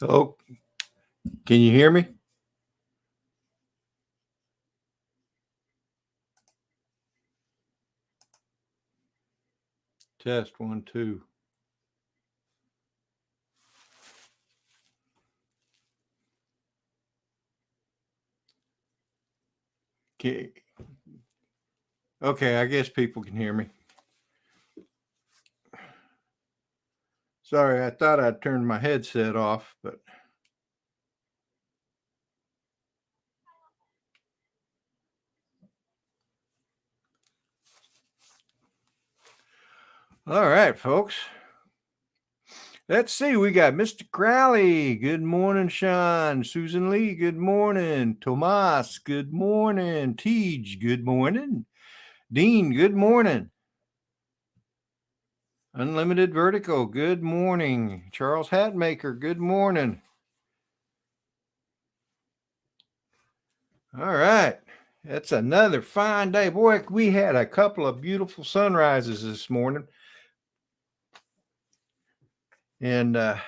Oh, can you hear me? Test 1, 2. Okay, I guess people can hear me. Sorry, I thought I'd turned my headset off, but all right, folks. Let's see. We got Mr. Crowley. Good morning, Sean. Susan Lee. Good morning. Tomas. Good morning. Tej. Good morning. Dean. Good morning. Unlimited Vertical. Good morning. Charles Hatmaker. Good morning. All right. That's another fine day. Boy, we had a couple of beautiful sunrises this morning. And it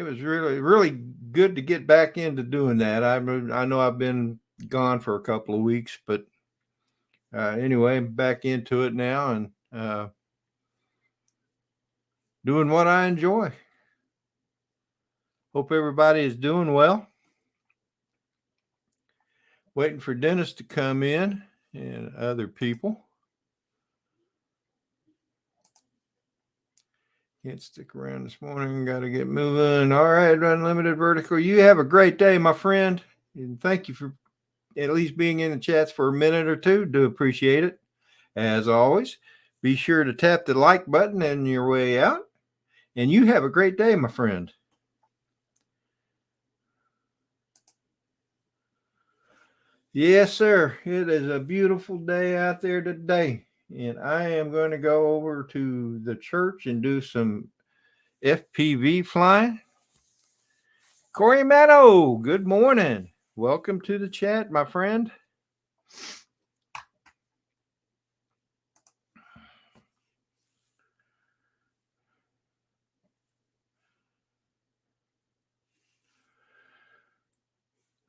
was really, really good to get back into doing that. I know I've been gone for a couple of weeks, but anyway, I'm back into it now and doing what I enjoy. Hope everybody is doing well. Waiting for Dennis to come in and other people. Can't stick around this morning. Got to get moving. All right, Unlimited Vertical. You have a great day, my friend. And thank you for at least being in the chats for a minute or two. Do appreciate it. As always, be sure to tap the like button on your way out. And you have a great day, my friend. Yes, sir. It is a beautiful day out there today. And I am going to go over to the church and do some FPV flying. Corey Maddow, good morning. Welcome to the chat, my friend.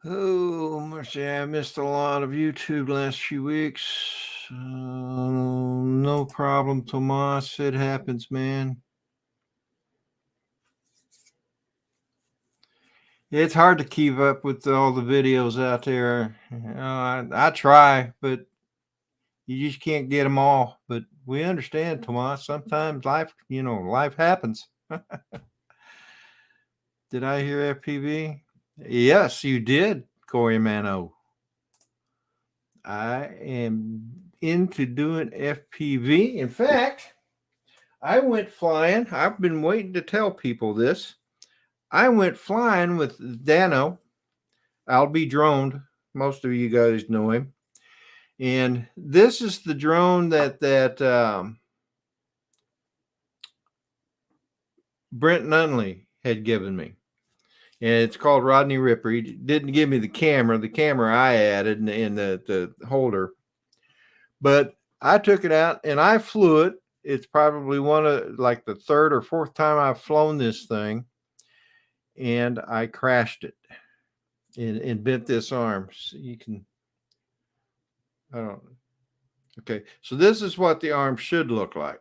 Oh, mercy, I missed a lot of YouTube last few weeks. No problem, Tomas. It happens, man. It's hard to keep up with all the videos out there. I try, but you just can't get them all. But we understand, Tomas. Sometimes life happens. Did I hear FPV? Yes, you did, Corey Mano. I am into doing FPV. In fact, I went flying. I've been waiting to tell people this. I went flying with Dano. I'll be droned. Most of you guys know him. And this is the drone that Brent Nunley had given me. And it's called Rodney Ripper. He didn't give me the camera. The camera I added in the holder. But I took it out and I flew it. It's probably one of like the third or fourth time I've flown this thing. And I crashed it and bent this arm. So you can, I don't know. Okay. So this is what the arm should look like.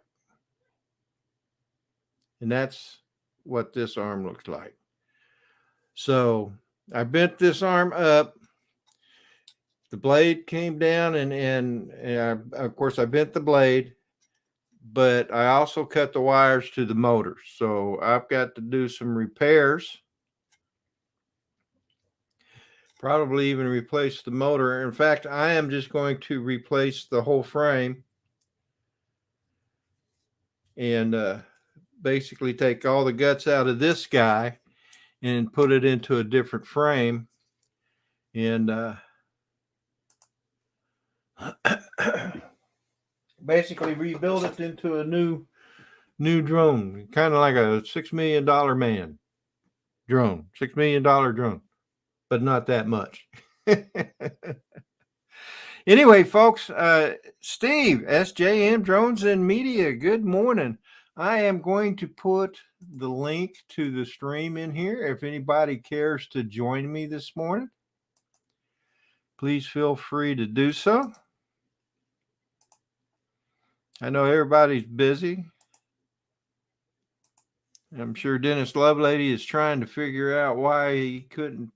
And that's what this arm looks like. So I bent this arm up. The blade came down and of course I bent the blade, but I also cut the wires to the motor. So I've got to do some repairs. Probably even replace the motor. In fact, I am just going to replace the whole frame and basically take all the guts out of this guy and put it into a different frame and basically rebuild it into a new drone, kind of like a $6 million man drone, $6 million drone, but not that much. Anyway, folks, Steve, SJM Drones and Media, good morning. I am going to put the link to the stream in here. If anybody cares to join me this morning, please feel free to do so. I know everybody's busy. I'm sure Dennis Lovelady is trying to figure out why he couldn't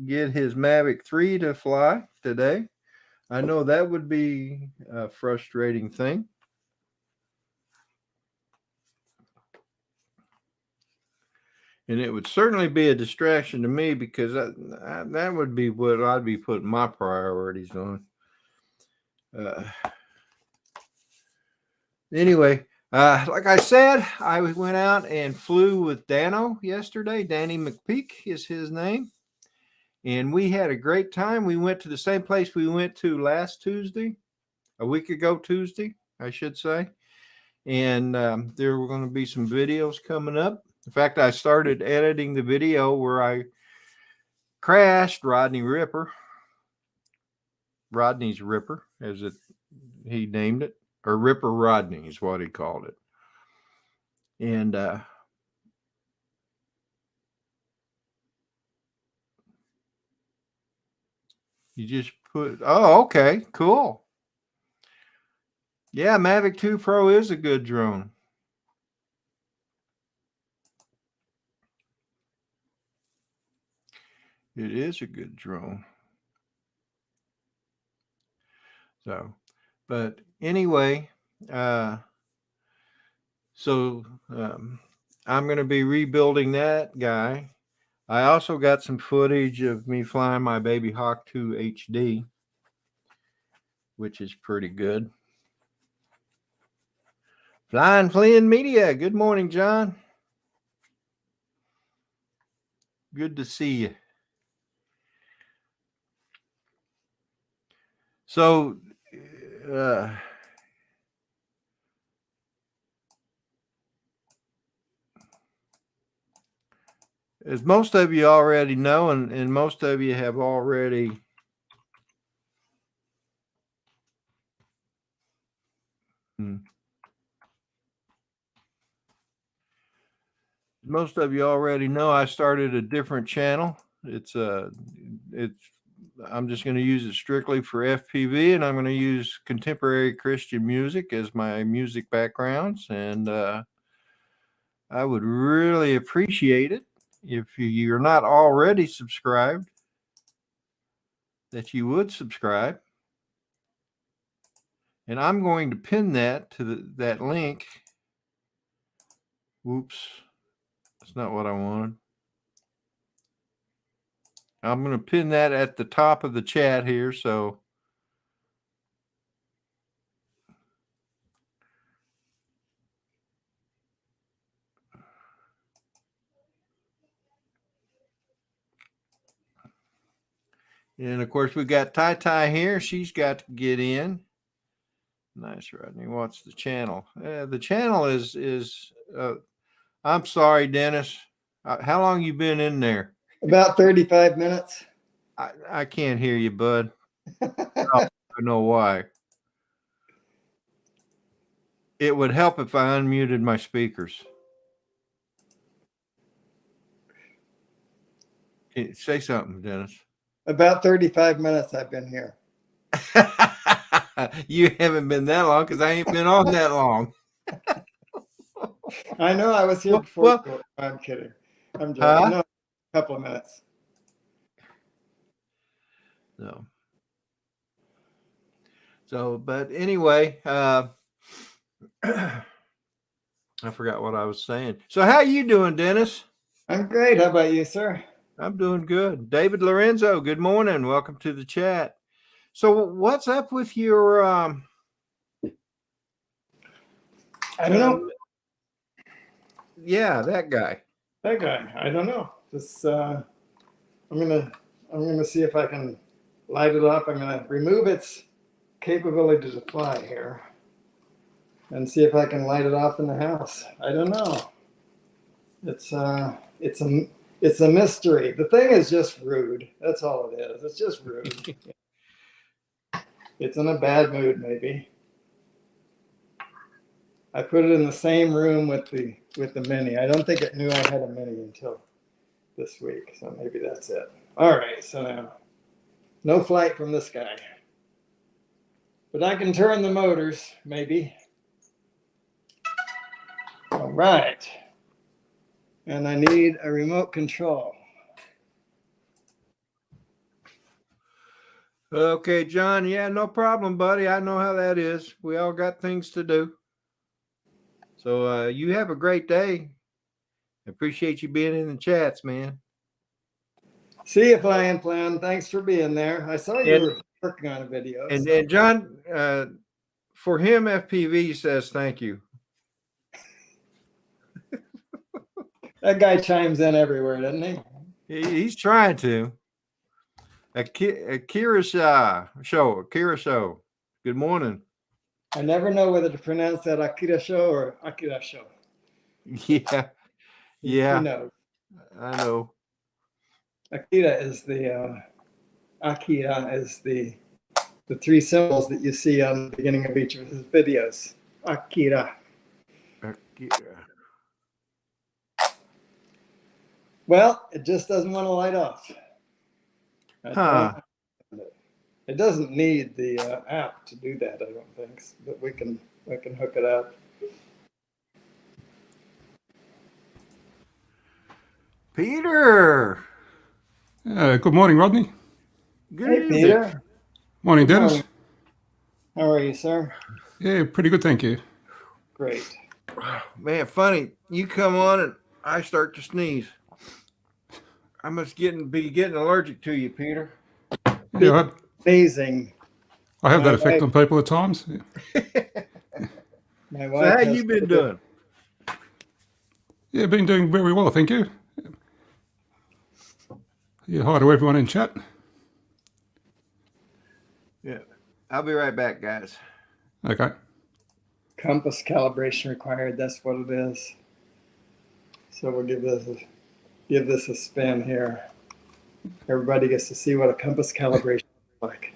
get his Mavic 3 to fly today. I know that would be a frustrating thing. And it would certainly be a distraction to me because that would be what I'd be putting my priorities on. Anyway, like I said, I went out and flew with Dano yesterday. Danny McPeak is his name. And we had a great time. We went to the same place we went to last Tuesday, a week ago Tuesday, I should say. And there were going to be some videos coming up. In fact, I started editing the video where I crashed Rodney's Ripper, as he named it, or Ripper Rodney is what he called it. And you just put, oh, okay, cool. Yeah, Mavic 2 Pro is a good drone. It is a good drone. So, but anyway, I'm going to be rebuilding that guy. I also got some footage of me flying my Baby Hawk 2 HD, which is pretty good. Flying Flynn Media. Good morning, John. Good to see you. So, as most of you already know, and most of you have already I started a different channel. I'm just going to use it strictly for FPV, and I'm going to use contemporary Christian music as my music backgrounds. And I would really appreciate it if you're not already subscribed, that you would subscribe. And I'm going to pin that to that link. Whoops. That's not what I wanted. I'm going to pin that at the top of the chat here. So and of course we got Tai here. She's got to get in. Nice, Rodney. What's the channel? The channel is I'm sorry, Dennis. How long you been in there? About 35 minutes. I can't hear you, bud. I know why. It would help if I unmuted my speakers. Say something, Dennis. About 35 minutes I've been here. You haven't been that long because I ain't been on that long. I know I was here before. Well, I'm kidding. I'm joking. No, a couple of minutes. No. So, but anyway, I forgot what I was saying. So how you doing, Dennis? I'm great. How about you, sir? I'm doing good. David Lorenzo, good morning. Welcome to the chat. So what's up with your I don't know. Yeah, that guy. I don't know. Just I'm gonna see if I can light it up. I'm gonna remove its capability to fly here and see if I can light it off in the house. I don't know. It's a mystery. The thing is just rude. That's all it is. It's just rude. It's in a bad mood, maybe. I put it in the same room with the Mini. I don't think it knew I had a Mini until this week, so maybe that's it. All right, so now no flight from this guy, but I can turn the motors maybe. All right, and I need a remote control. Okay, John. Yeah, no problem, buddy. I know how that is. We all got things to do. So you have a great day. Appreciate you being in the chats, man. See you, Flying Plan. Thanks for being there. I saw you were working on a video. And John, for him, FPV says thank you. That guy chimes in everywhere, doesn't he? He's trying to. Akira Show. Good morning. I never know whether to pronounce that Akira Show or Akira Show. Yeah. He knows. I know. Akira is the three symbols that you see on the beginning of each of his videos. Akira. Well, it just doesn't want to light off. It doesn't need the app to do that, I don't think, but we can hook it up. Peter. Good morning, Rodney. Hey, Peter. Morning, Dennis. Morning. How are you, sir? Yeah, pretty good, thank you. Great. Man, funny. You come on and I start to sneeze. I must be getting allergic to you, Peter. Yeah, amazing. I have that effect on people at times. My So wife. how you been doing? Yeah, been doing very well, thank you. Yeah, hi to everyone in chat. Yeah, I'll be right back, guys. Okay. Compass calibration required. That's what it is. So we'll give this a spin here. Everybody gets to see what a compass calibration looks like.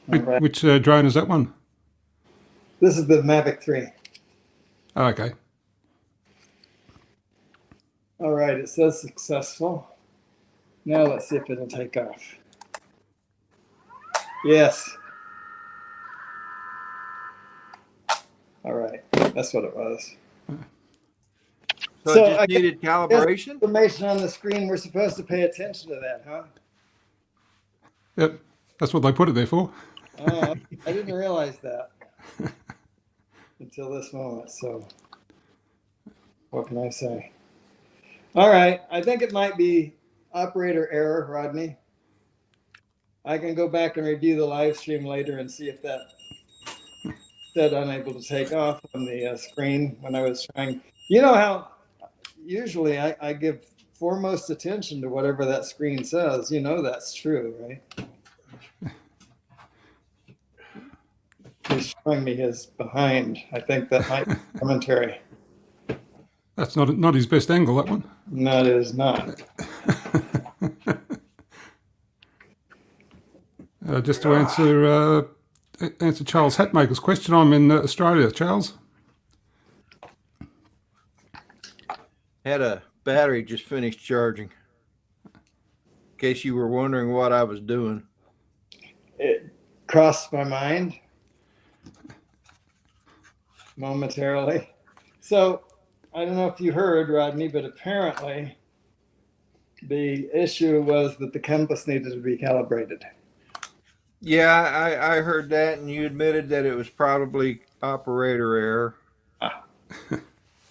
Right. Which drone is that one? This is the Mavic 3. Oh, okay. All right, it says successful. Now let's see if it'll take off. Yes. All right, that's what it was. So it just needed calibration? Information on the screen, we're supposed to pay attention to that, huh? Yep, that's what they put it there for. I didn't realize that until this moment, so what can I say? All right, I think it might be operator error, Rodney. I can go back and review the live stream later and see if that said unable to take off on the screen when I was trying. You know how usually I give foremost attention to whatever that screen says. You know that's true, right? He's showing me his behind. I think that might be commentary. That's not his best angle, that one. No, it is not. Just to answer Charles Hatmaker's question, I'm in Australia, Charles. Had a battery just finished charging. In case you were wondering what I was doing. It crossed my mind momentarily. So I don't know if you heard, Rodney, but apparently the issue was that the compass needed to be calibrated. Yeah, I heard that, and you admitted that it was probably operator error.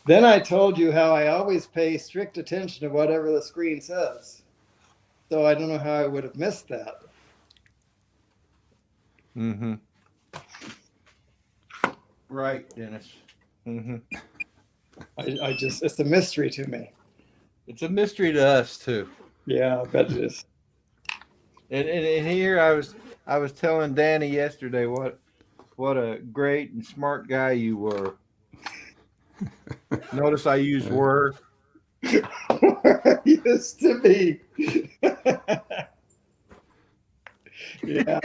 Then I told you how I always pay strict attention to whatever the screen says. So I don't know how I would have missed that. Mm-hmm. Right, Dennis. Mm-hmm. I just, it's a mystery to me. It's a mystery to us too. Yeah, I bet it is. And here I was telling Danny yesterday what a great and smart guy you were. Notice I used were. Used to be. Yeah.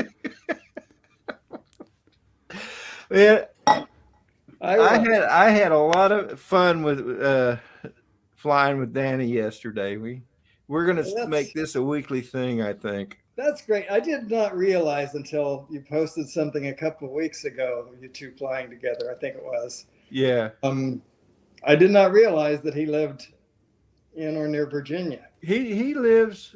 Yeah. I had a lot of fun with flying with Danny yesterday. We're gonna make this a weekly thing, I think. That's great. I did not realize until you posted something a couple of weeks ago, you two flying together, I think it was. Yeah. I did not realize that he lived in or near Virginia. He lives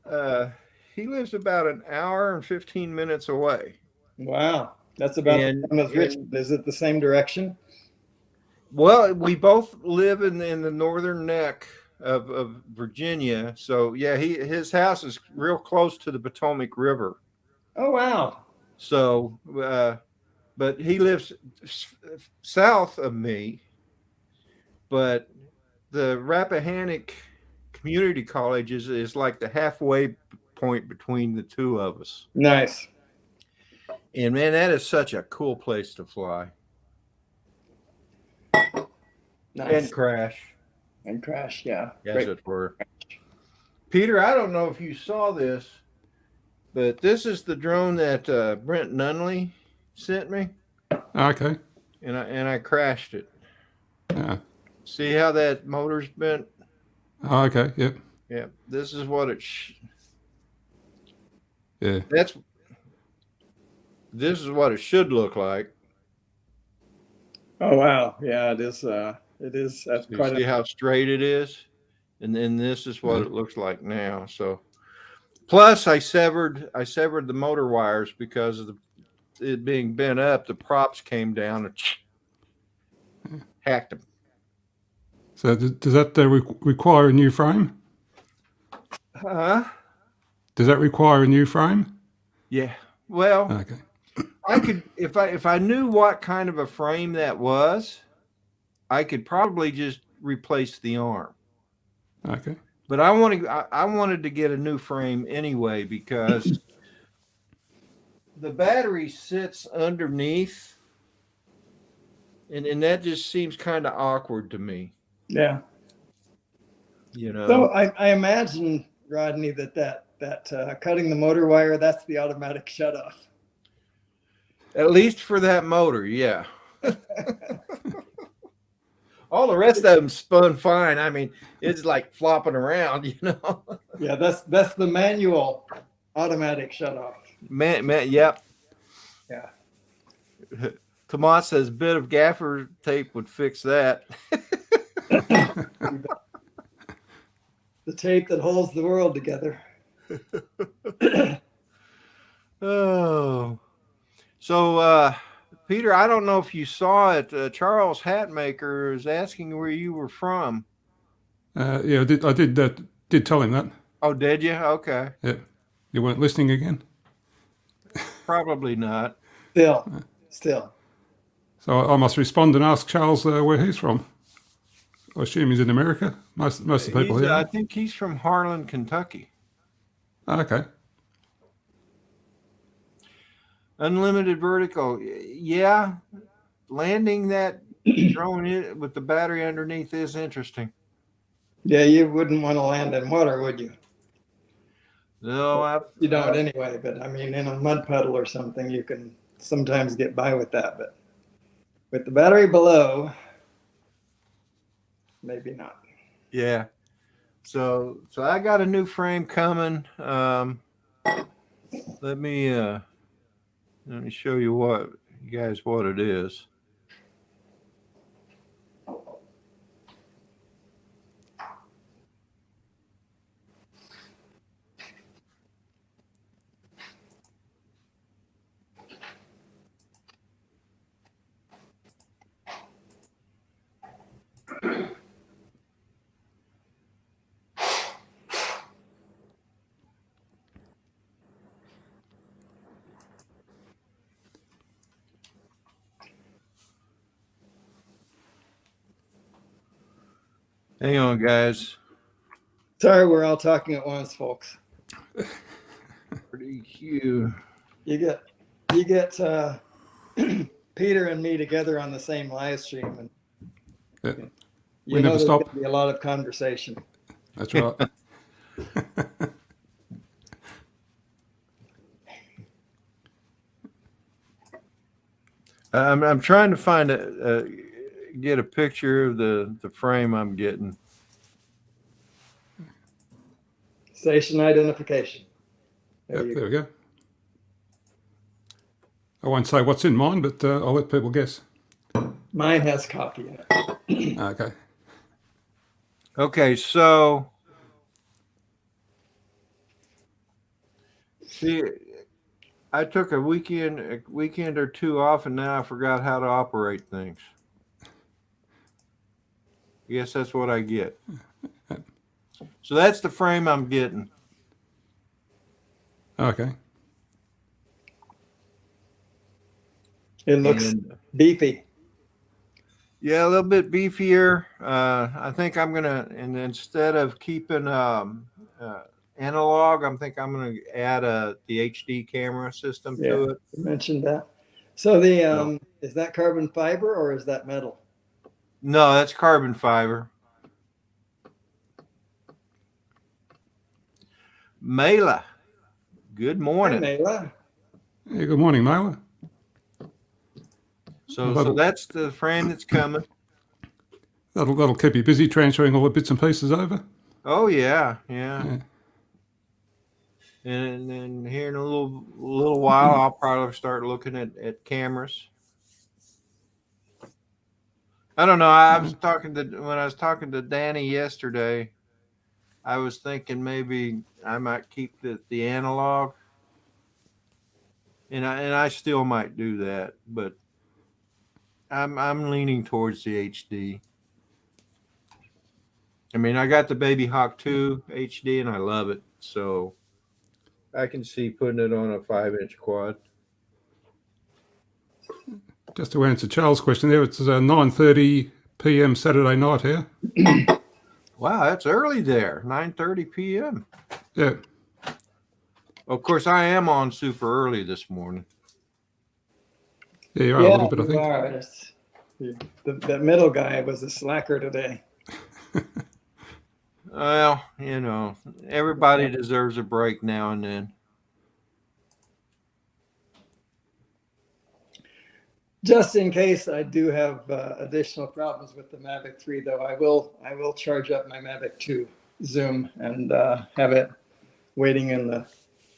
about an hour and 15 minutes away. Wow. That's about the same as Richmond. Is it the same direction? Well, we both live in the northern neck of Virginia. So yeah, his house is real close to the Potomac River. Oh wow. So but he lives south of me. But the Rappahannock Community College is like the halfway point between the two of us. Nice. And man, that is such a cool place to fly. Nice. And crash, yeah. Yes, it were. Peter, I don't know if you saw this, but this is the drone that Brent Nunley sent me. Okay. And I crashed it. Yeah. See how that motor's bent? Oh, okay. Yep. Yeah. This is what it. Yeah. This is what it should look like. Oh wow. Yeah, it is. It is. That's You quite. See how straight it is, and then this is what it looks like now. So, plus I severed the motor wires because of it being bent up. The props came down and hacked them. So does that require a new frame? Huh? Does that require a new frame? Yeah. Well, okay. I could if I knew what kind of a frame that was, I could probably just replace the arm. Okay. But I wanted to get a new frame anyway because the battery sits underneath, and that just seems kind of awkward to me. Yeah. You know. So I imagine, Rodney, that cutting the motor wire, that's the automatic shutoff. At least for that motor, yeah. All the rest of them spun fine. I mean, it's like flopping around, you know. Yeah, that's the manual automatic shutoff. Yep. Yeah. Tomas says bit of gaffer tape would fix that. The tape that holds the world together. Oh. So, Peter, I don't know if you saw it. Charles Hatmaker is asking where you were from. Yeah, I did tell him that. Oh, did you? Okay. Yeah. You weren't listening again? Probably not. Still. So I must respond and ask Charles where he's from. I assume he's in America. Most of the people here. I think he's from Harlan, Kentucky. Okay. Unlimited vertical. Yeah. Landing that drone with the battery underneath is interesting. Yeah, you wouldn't want to land in water, would you? No, you don't anyway. But I mean, in a mud puddle or something, you can sometimes get by with that. But with the battery below, maybe not. Yeah. So I got a new frame coming. Let me show you what it is. Hang on, guys. Sorry, we're all talking at once, folks. Pretty cute. You get Peter and me together on the same live stream, and we never stop. There's going to be a lot of conversation. That's right. I'm trying to find get a picture of the frame I'm getting. Station identification. Yep, there we go. I won't say what's in mine, but I'll let people guess. Mine has coffee in it. Okay. Okay, so see, I took a weekend or two off, and now I forgot how to operate things. I guess that's what I get. So that's the frame I'm getting. Okay. It looks beefy. Yeah, a little bit beefier. I think I'm gonna, and instead of keeping analog, I'm gonna add the HD camera system to it. You mentioned that. So the is that carbon fiber or is that metal? No, that's carbon fiber. Mela, good morning. Hey, Mela. Yeah, good morning, Mela. So that's the frame that's coming. That'll keep you busy transferring all the bits and pieces over. Oh yeah. And then here in a little while, I'll probably start looking at cameras. I don't know. When I was talking to Danny yesterday, I was thinking maybe I might keep the analog, and I still might do that, but I'm leaning towards the HD. I mean, I got the Baby Hawk 2 HD, and I love it, so I can see putting it on a 5-inch quad. Just to answer Charles' question there, it's 9:30 p.m. Saturday night here. Wow, that's early there. 9:30 p.m. Yeah. Of course, I am on super early this morning. Yeah, you are a little bit, I think. That middle guy was a slacker today. Well, everybody deserves a break now and then. Just in case I do have additional problems with the Mavic 3, though, I will charge up my Mavic 2 Zoom and have it waiting in the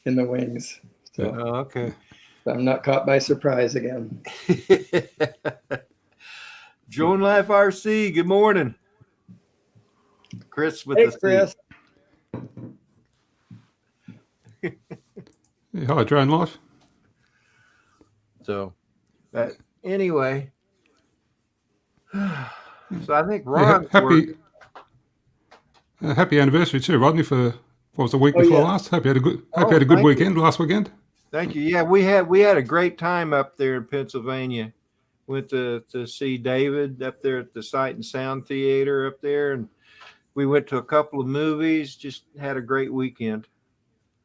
wings. So Okay. I'm not caught by surprise again. Joan Life RC, good morning. Chris with the Chris. Yeah, hi, Drone Life. So, anyway, so I think Ron. Happy anniversary too, Rodney, for what was the week before last. Hope you had a good weekend last weekend. Thank you. Yeah, we had a great time up there in Pennsylvania. Went to see David up there at the Sight and Sound Theater up there, and we went to a couple of movies. Just had a great weekend.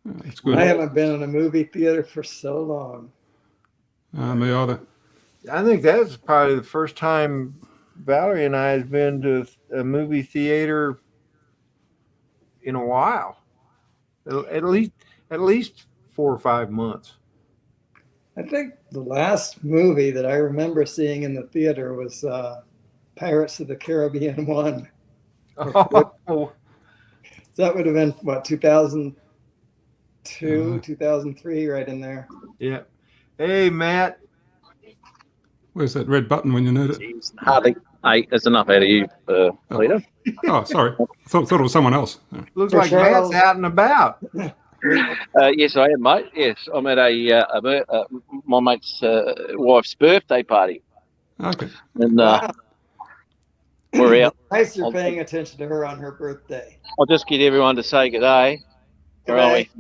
That's good. I haven't been in a movie theater for so long. Me either. I think that's probably the first time Valerie and I have been to a movie theater in a while. At least 4 or 5 months. I think the last movie that I remember seeing in the theater was Pirates of the Caribbean 1. Oh. That would have been, 2002, 2003, right in there. Yeah. Hey, Matt. Where's that red button when you need it? Jeez, hardly. Hey, that's enough out of you, Peter. Oh, sorry. I thought it was someone else. Looks like Matt's out and about. Yes, I am, mate. Yes, I'm at my mate's wife's birthday party. Okay. And we're out. Nice you're paying attention to her on her birthday. I'll just get everyone to say good day. Where are we?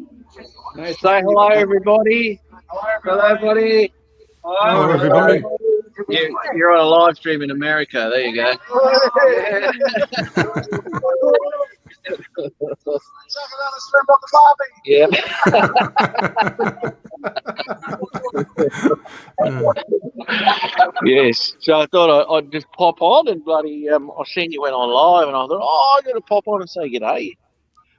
Nice Say hello, everybody. Hello, buddy. Hello, everybody. You're on a live stream in America. There you go. Yeah. Yes. So I thought I'd just pop on and bloody. I seen you went on live, and I thought, I got to pop on and say good day.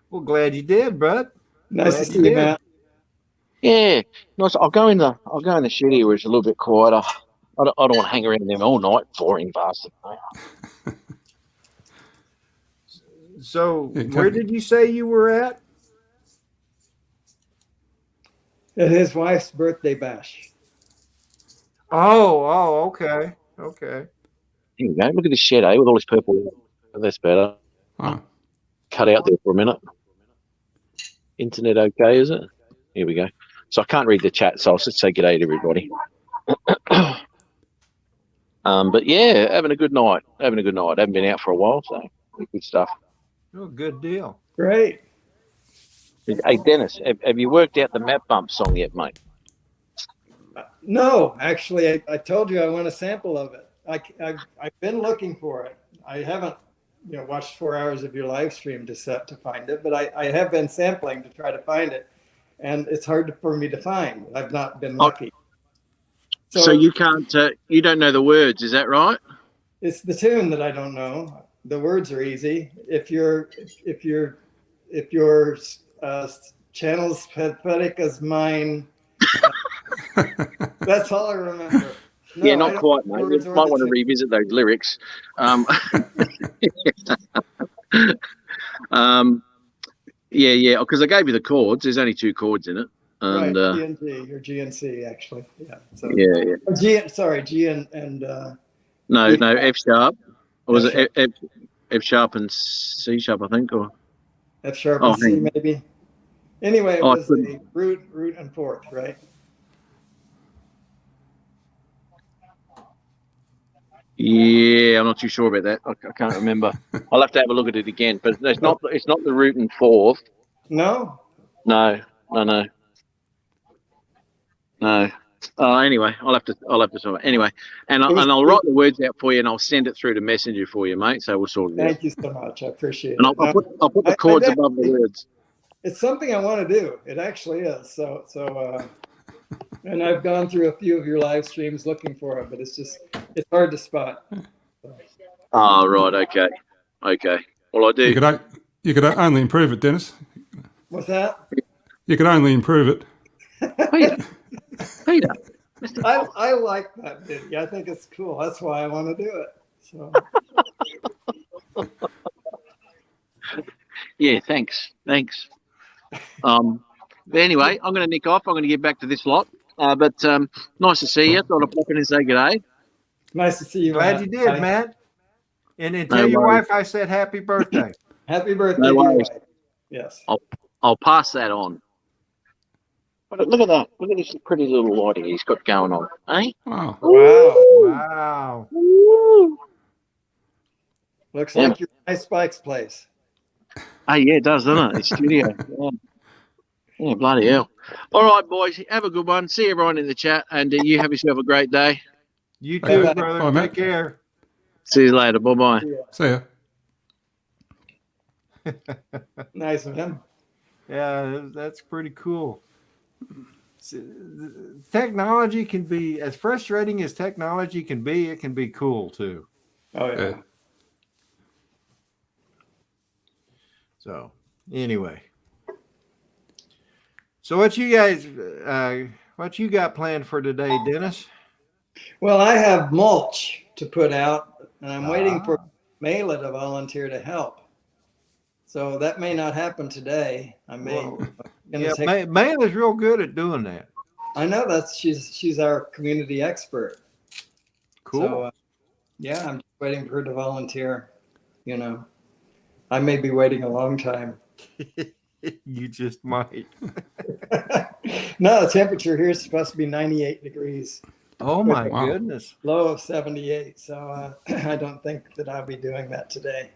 Well, glad you did, bud. Nice to see you, Matt. Yeah. Nice. I'll go in the shitty where it's a little bit quieter. I don't want to hang around them all night. Boring bastard. So, Yeah, where did you say you were at? At his wife's birthday bash. Oh, okay. Here you go. Look at this shed, with all this purple. That's better. Oh, Cut out there for a minute. Internet okay, is it? Here we go. So I can't read the chat, so I'll just say good day to everybody. But yeah, having a good night. Haven't been out for a while, so good stuff. Oh, good deal. Great. Hey, Dennis, have you worked out the map bump song yet, mate? No, actually, I told you I want a sample of it. I've been looking for it. I haven't, watched 4 hours of your live stream to find it, but I have been sampling to try to find it, and it's hard for me to find. I've not been lucky. So you can't, you don't know the words, is that right? It's the tune that I don't know. The words are easy. If your channel's pathetic as mine, that's all I remember. No, yeah, not quite, mate. You might want to revisit those lyrics. Yeah, because I gave you the chords. There's only 2 chords in it. And, right, G and G, or G and C, actually. Yeah. So, yeah. G and No, F sharp. Or was F it F sharp and C sharp, I think, or F sharp and C, maybe. Anyway, it was the root and fourth, right? Yeah, I'm not too sure about that. I can't remember. I'll have to have a look at it again. But it's not the root and fourth. No. No. Anyway, I'll have to sort it. Anyway, and I'll write the words out for you, and I'll send it through to Messenger for you, mate. So we'll sort it out. Thank you so much. I appreciate it. And I'll put the chords above the words. It's something I want to do. It actually is. So, and I've gone through a few of your live streams looking for it, but it's hard to spot. So. Oh, right. Okay. Well, I do. You could only improve it, Dennis. What's that? You could only improve it. Peter. I like that video. I think it's cool. That's why I want to do it. So. Yeah, thanks. But anyway, I'm going to nick off. I'm going to get back to this lot. But nice to see you. Thought I'd pop in and say good day. Nice to see you. Glad you did, Matt. And then tell your wife I said happy birthday. Happy birthday, no to your worries. wife. Yes. I'll pass that on. But look at that. Look at this pretty little lighting he's got going on. Eh? Wow. Wow. Looks like your nice Spike's place. Oh, yeah, it does, doesn't it? It's studio. Yeah, bloody hell. All right, boys. Have a good one. See everyone in the chat, and you have yourself a great day. You too, Bye-bye. brother. Bye, Matt. Take care. See you later. Bye-bye. See ya. Nice of him. Yeah, that's pretty cool. Technology can be, as frustrating as technology can be, it can be cool too. Oh, yeah. So anyway, so what you guys, what you got planned for today, Dennis? Well, I have mulch to put out, and I'm waiting for Mela to volunteer to help. So that may not happen today. I may. Mayla's real good at doing that. I know she's our community expert. Cool. So, yeah, I'm just waiting for her to volunteer. I may be waiting a long time. You just might. No, the temperature here is supposed to be 98 degrees. Oh my goodness. Low of 78. So I don't think that I'll be doing that today.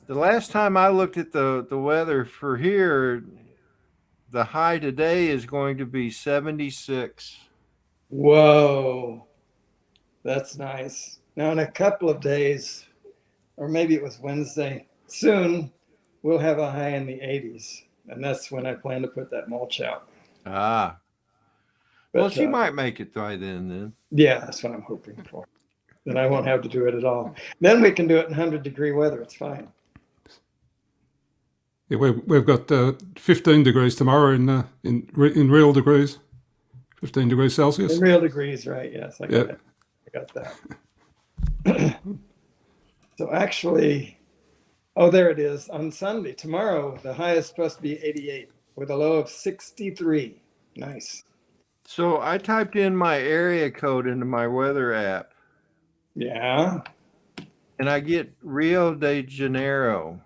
The last time I looked at the weather for here, the high today is going to be 76. Whoa. That's nice. Now in a couple of days, or maybe it was Wednesday, soon we'll have a high in the 80s. And that's when I plan to put that mulch out. Well, she might make it by then. Yeah, that's what I'm hoping for. Then I won't have to do it at all. Then we can do it in 100-degree weather. It's fine. Yeah, we've got 15 degrees tomorrow in real degrees. 15 degrees Celsius. In real degrees, right? Yes, I got Yep. it. I got that. So actually, oh, there it is. On Sunday, tomorrow, the high is supposed to be 88 with a low of 63. Nice. So I typed in my area code into my weather app, Yeah. and I get Rio de Janeiro.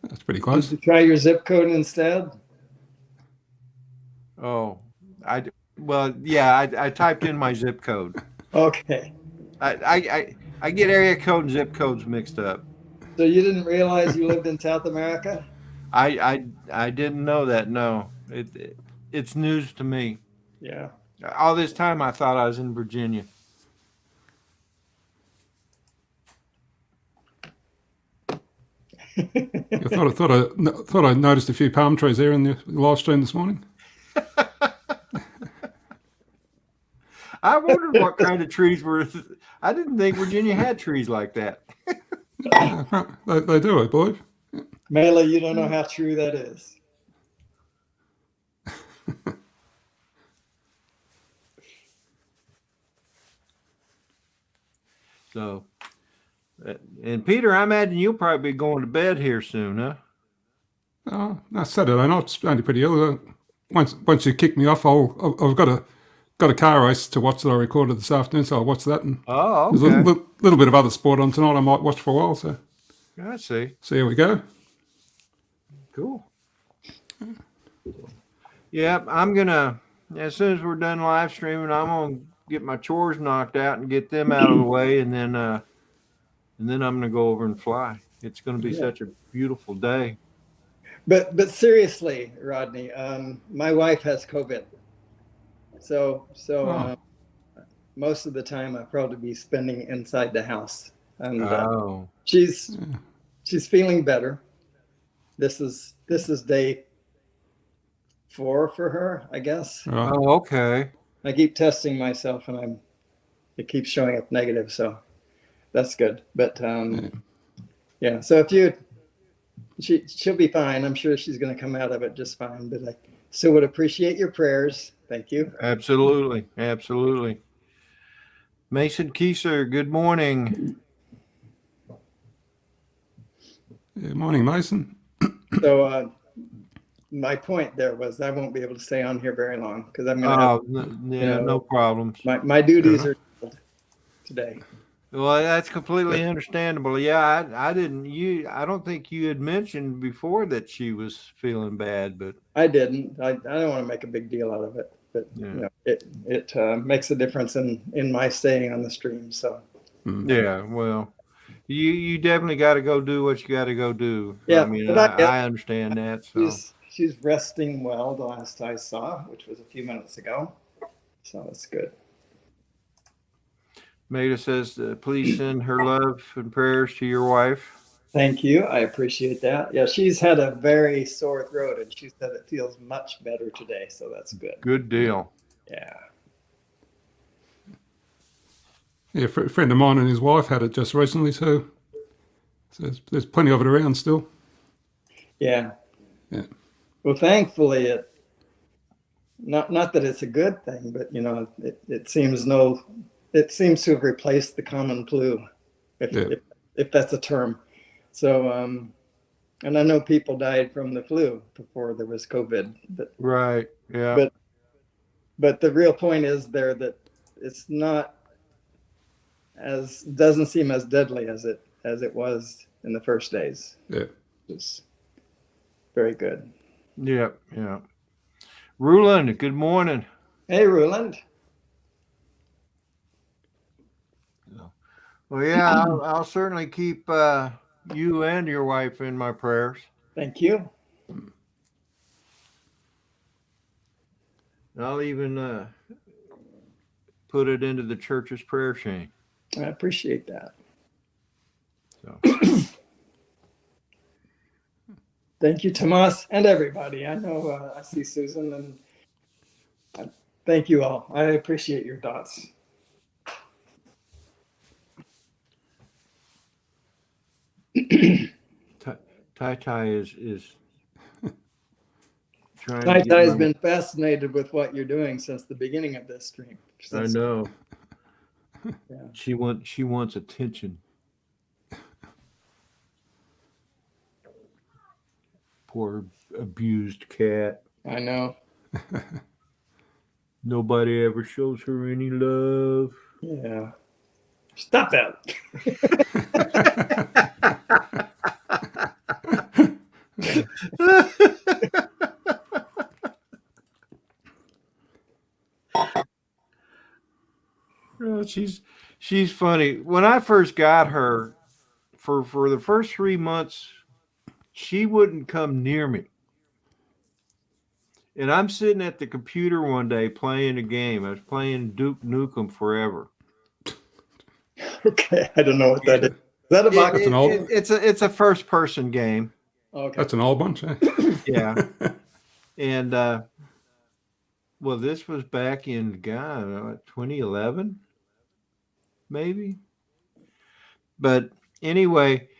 That's pretty Did close. you try your zip code instead? Oh, I typed in my zip code. Okay. I get area code and zip codes mixed up. So you didn't realize you lived in South America? I didn't know that. No, it's news to me. Yeah. All this time I thought I was in Virginia. I thought I noticed a few palm trees there in the live stream this morning. I wondered what kind of trees were. I didn't think Virginia had trees like that. They do, I believe. Mela, you don't know how true that is. So, and Peter, I imagine you'll probably be going to bed here soon, huh? Oh, no, Saturday night's only pretty early. Once you kick me off, I've got a car race to watch that I recorded this afternoon, so I'll watch that. And Oh, there's okay. a little bit of other sport on tonight I might watch for a while. So I see. here we go. Cool. Yeah, I'm gonna, as soon as we're done live streaming, I'm gonna get my chores knocked out and get them out of the way, and then I'm gonna go over and fly. It's gonna be such a beautiful day. But seriously, Rodney, my wife has COVID. So most of the time I'll probably be spending inside the house. And she's feeling better. This is day 4 for her, I guess. Oh, okay. I keep testing myself and it keeps showing up negative, so that's good. But yeah, so if she'll be fine. I'm sure she's going to come out of it just fine. But I still would appreciate your prayers. Thank you. Absolutely, absolutely. Mason Kieser, good morning. Good morning, Mason. So my point there was I won't be able to stay on here very long because I'm going to no problems. My duties are today. Well, that's completely understandable. Yeah, I don't think you had mentioned before that she was feeling bad, but I didn't. I don't want to make a big deal out of it, but it makes a difference in my staying on the stream. So yeah, well, you definitely got to go do what you got to go do. Yeah, I mean, I understand that. So she's resting well. The last I saw, which was a few minutes ago, so that's good. Maida says, please send her love and prayers to your wife. Thank you. I appreciate that. Yeah, she's had a very sore throat, and she said it feels much better today, so that's good. Good deal. Yeah. Yeah, a friend of mine and his wife had it just recently too. So there's plenty of it around still. Yeah. Yeah. Well, thankfully, not that it's a good thing, but it seems to have replaced the common flu, if that's a term. So, and I know people died from the flu before there was COVID. But, right. Yeah. But the real point is there that it's doesn't seem as deadly as it was in the first days. Yeah. It's very good. Yeah. Yeah. Ruland, good morning. Hey, Ruland. Well, yeah, I'll certainly keep you and your wife in my prayers. Thank you. I'll even put it into the church's prayer chain. I appreciate that. So. Thank you, Tomas, and everybody. I know I see Susan, and thank you all. I appreciate your thoughts. Tai is trying to Night get has my, been fascinated with what you're doing since the beginning of this stream. I know. Yeah. She wants attention. Poor abused cat. I know. Nobody ever shows her any love. Yeah. Stop that. Oh, she's funny. When I first got her, for the first 3 months, she wouldn't come near me. And I'm sitting at the computer one day playing a game. I was playing Duke Nukem Forever. Okay. I don't know what that is. Is that a box? That's an old. It's a first person game. Okay. That's an old bunch. Eh? Yeah. And well, this was back in 2011, maybe. But anyway,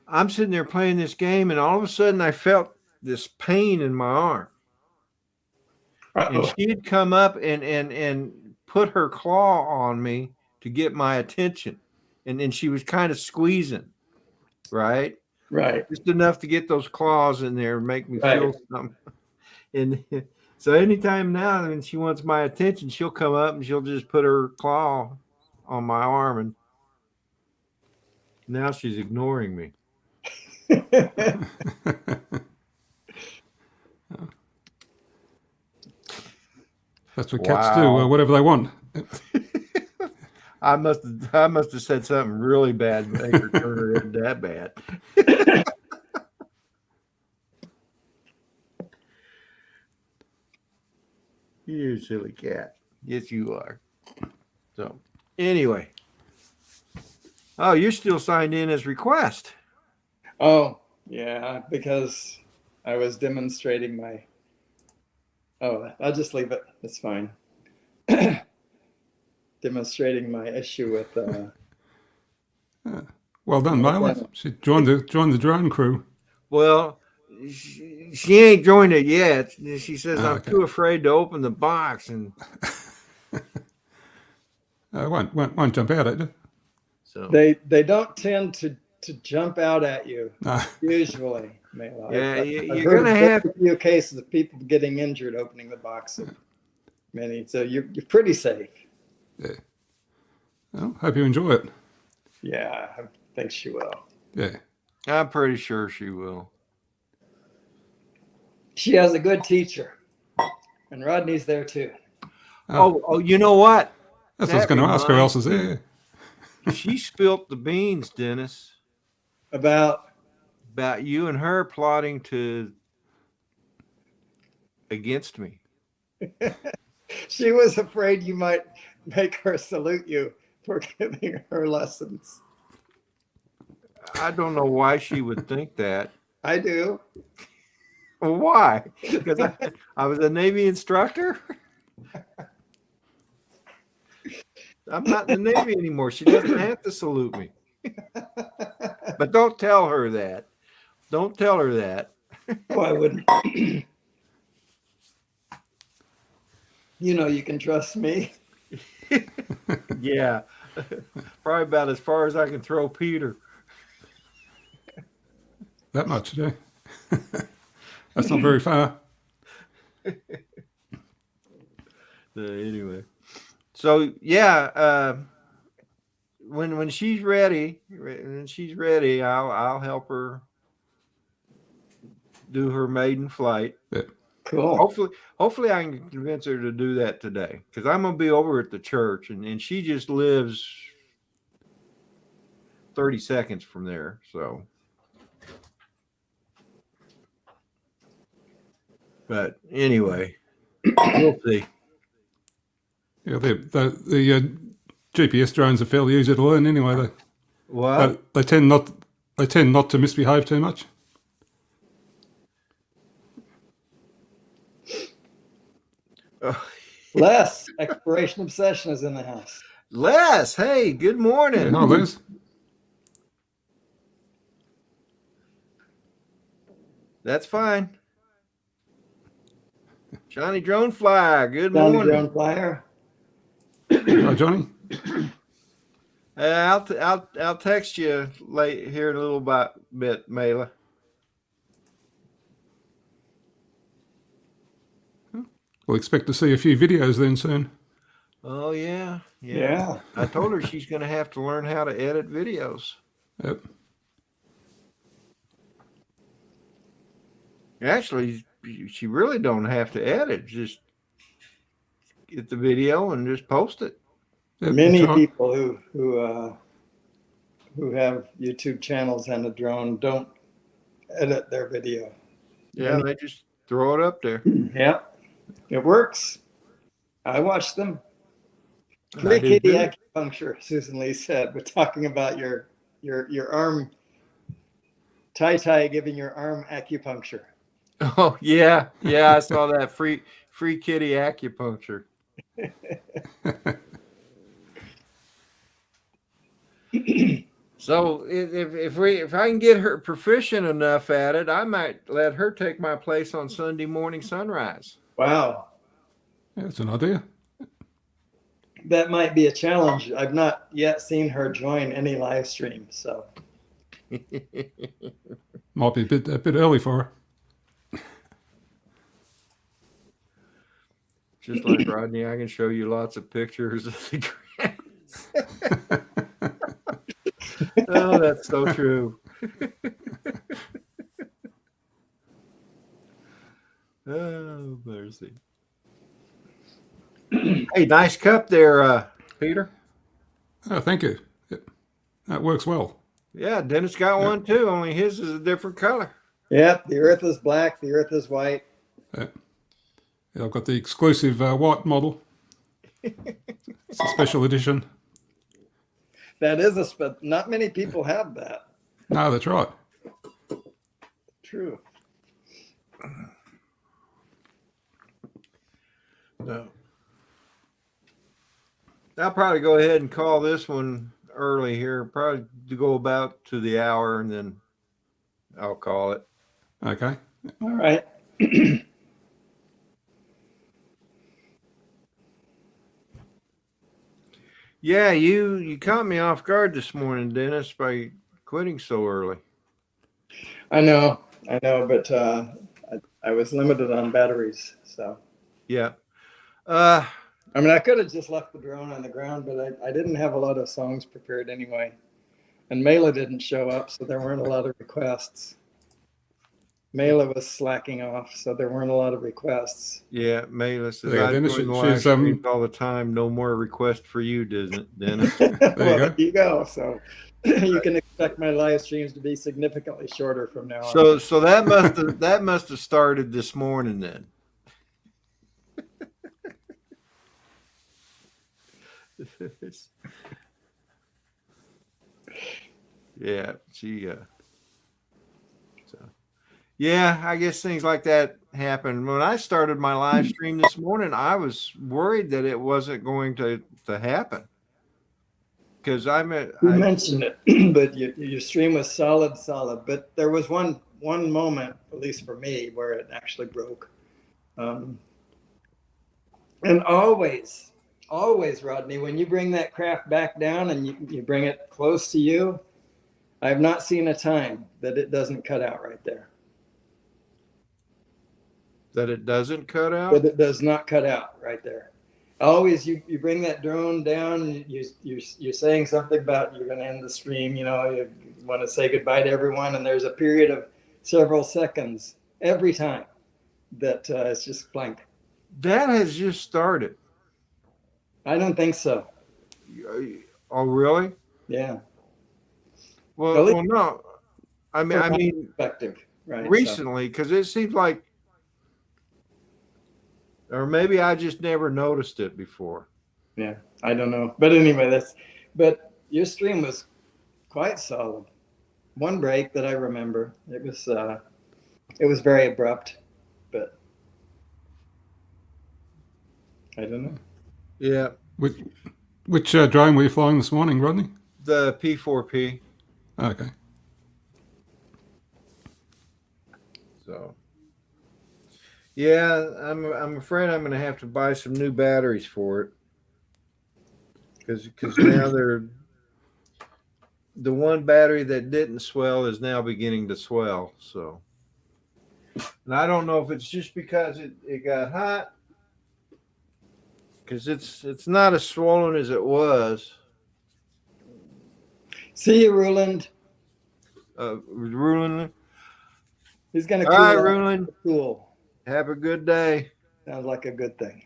I'm sitting there playing this game, and all of a sudden I felt this pain in my arm. And Uh-oh. she'd come up and put her claw on me to get my attention. And she was kind of squeezing, right? Right. Just enough to get those claws in there and make me Right. feel something. And so anytime now when she wants my attention, she'll come up and she'll just put her claw on my arm. And now she's ignoring me. That's what cats do. Whatever they want. I must have said something really bad to make her turn her head that bad. You silly cat. Yes, you are. So, anyway. Oh, you're still signed in as request. Oh, yeah, because I was demonstrating my. Oh, I'll just leave it. It's fine. Demonstrating my issue with. Well done, Mila. She joined the drone crew. Well, she ain't joined it yet. She says, I'm okay. too afraid to open the box. And Won't jump out at you. so They don't tend to jump out at you No. usually. Mela. yeah, I've you're heard gonna of have. a few cases of people getting injured opening the box of many, so you're pretty safe. Yeah. Well, hope you enjoy it. Yeah, I think she will. Yeah. I'm pretty sure she will. She has a good teacher, and Rodney's there too. Oh, you know what? That's what I was going to ask. Who else is there? She spilt the beans, Dennis, About you and her plotting against me. she was afraid you might make her salute you for giving her lessons. I don't know why she would think that. I do. Well, why? Because I was a Navy instructor? I'm not in the Navy anymore. She doesn't have to salute me. But don't tell her that. Don't tell her that. Oh, I wouldn't. You know, you can trust me. Yeah. Probably about as far as I can throw Peter. That much, yeah. That's not very far. Anyway. So yeah, when she's ready, I'll help her do her maiden flight. Yeah. Cool. Hopefully I can convince her to do that today, because I'm gonna be over at the church, and she just lives 30 seconds from there. So, but anyway, we'll see. Yeah, the GPS drones are fairly easy to learn anyway. They tend not to misbehave too much. Les, Exploration Obsession is in the house. Les, hey, good morning. Yeah, hi, Les. That's fine. Johnny Drone Flyer. Good Johnny morning. Drone Flyer. Hi, Johnny. I'll text you late here in a little bit, Mela. We'll expect to see a few videos then soon. Oh yeah. Yeah. I told her she's going to have to learn how to edit videos. Yep. Actually, she really don't have to edit. Just get the video and just post it. Yep, Many that's right. people who have YouTube channels and a drone don't edit their video. Yeah, they just throw it up there. Yeah, it works. I watch them. I Free do kitty too. acupuncture, Susan Lee said. We're talking about your arm, Tai giving your arm acupuncture. Oh yeah, I saw that free kitty acupuncture. So if I can get her proficient enough at it, I might let her take my place on Sunday morning sunrise. Wow, Yeah, that's an idea. that might be a challenge. I've not yet seen her join any live stream, so Might be a bit early for her. Just like Rodney, I can show you lots of pictures of the grass. Oh, that's so true. Oh, mercy. Hey, nice cup there, Peter. Oh, thank you. Yep. That works well. Yeah, Dennis got one too, only his is a different color. yeah, the earth is black, the earth is white. Yeah, I've got the exclusive white model. It's a special edition. That is not many people have that. No, that's right. True. No. I'll probably go ahead and call this one early here. Probably to go about to the hour, and then I'll call it. Okay. All right. Yeah, you caught me off guard this morning, Dennis, by quitting so early. I know, but I was limited on batteries, so. Yeah. I mean, I could have just left the drone on the ground, but I didn't have a lot of songs prepared anyway. And Mela didn't show up, so there weren't a lot of requests. Mela was slacking off, so there weren't a lot of requests. Yeah, Mela says Yeah, I Dennis, join the live she's, streams all the time. No more requests for you, Dennis. There you go. So you can expect my live streams to be significantly shorter from now on. So that must have started this morning then. Yeah, yeah, I guess things like that happen. When I started my live stream this morning, I was worried that it wasn't going to happen. Because You mentioned it, but your stream was solid. But there was one moment, at least for me, where it actually broke. And always, Rodney, when you bring that craft back down and you bring it close to you, I have not seen a time that it doesn't cut out right there. That it doesn't cut out? That it does not cut out right there. Always, you bring that drone down, you're saying something about you're going to end the stream, you want to say goodbye to everyone, and there's a period of several seconds every time that it's just blank. That has just started. I don't think so. Oh, really? Yeah. Well, no. I mean, perspective, right? Recently, because it seems like, or maybe I just never noticed it before. Yeah, I don't know. But anyway, but your stream was quite solid. One break that I remember, it was very abrupt, but I don't know. Yeah. Which drone were you flying this morning, Rodney? The P4P. Okay. Yeah, I'm afraid I'm going to have to buy some new batteries for it because now the one battery that didn't swell is now beginning to swell. So, and I don't know if it's just because it got hot because it's not as swollen as it was. See you, Ruland. Ruling. He's gonna All cool right, off. Ruling. Cool. Have a good day. Sounds like a good thing.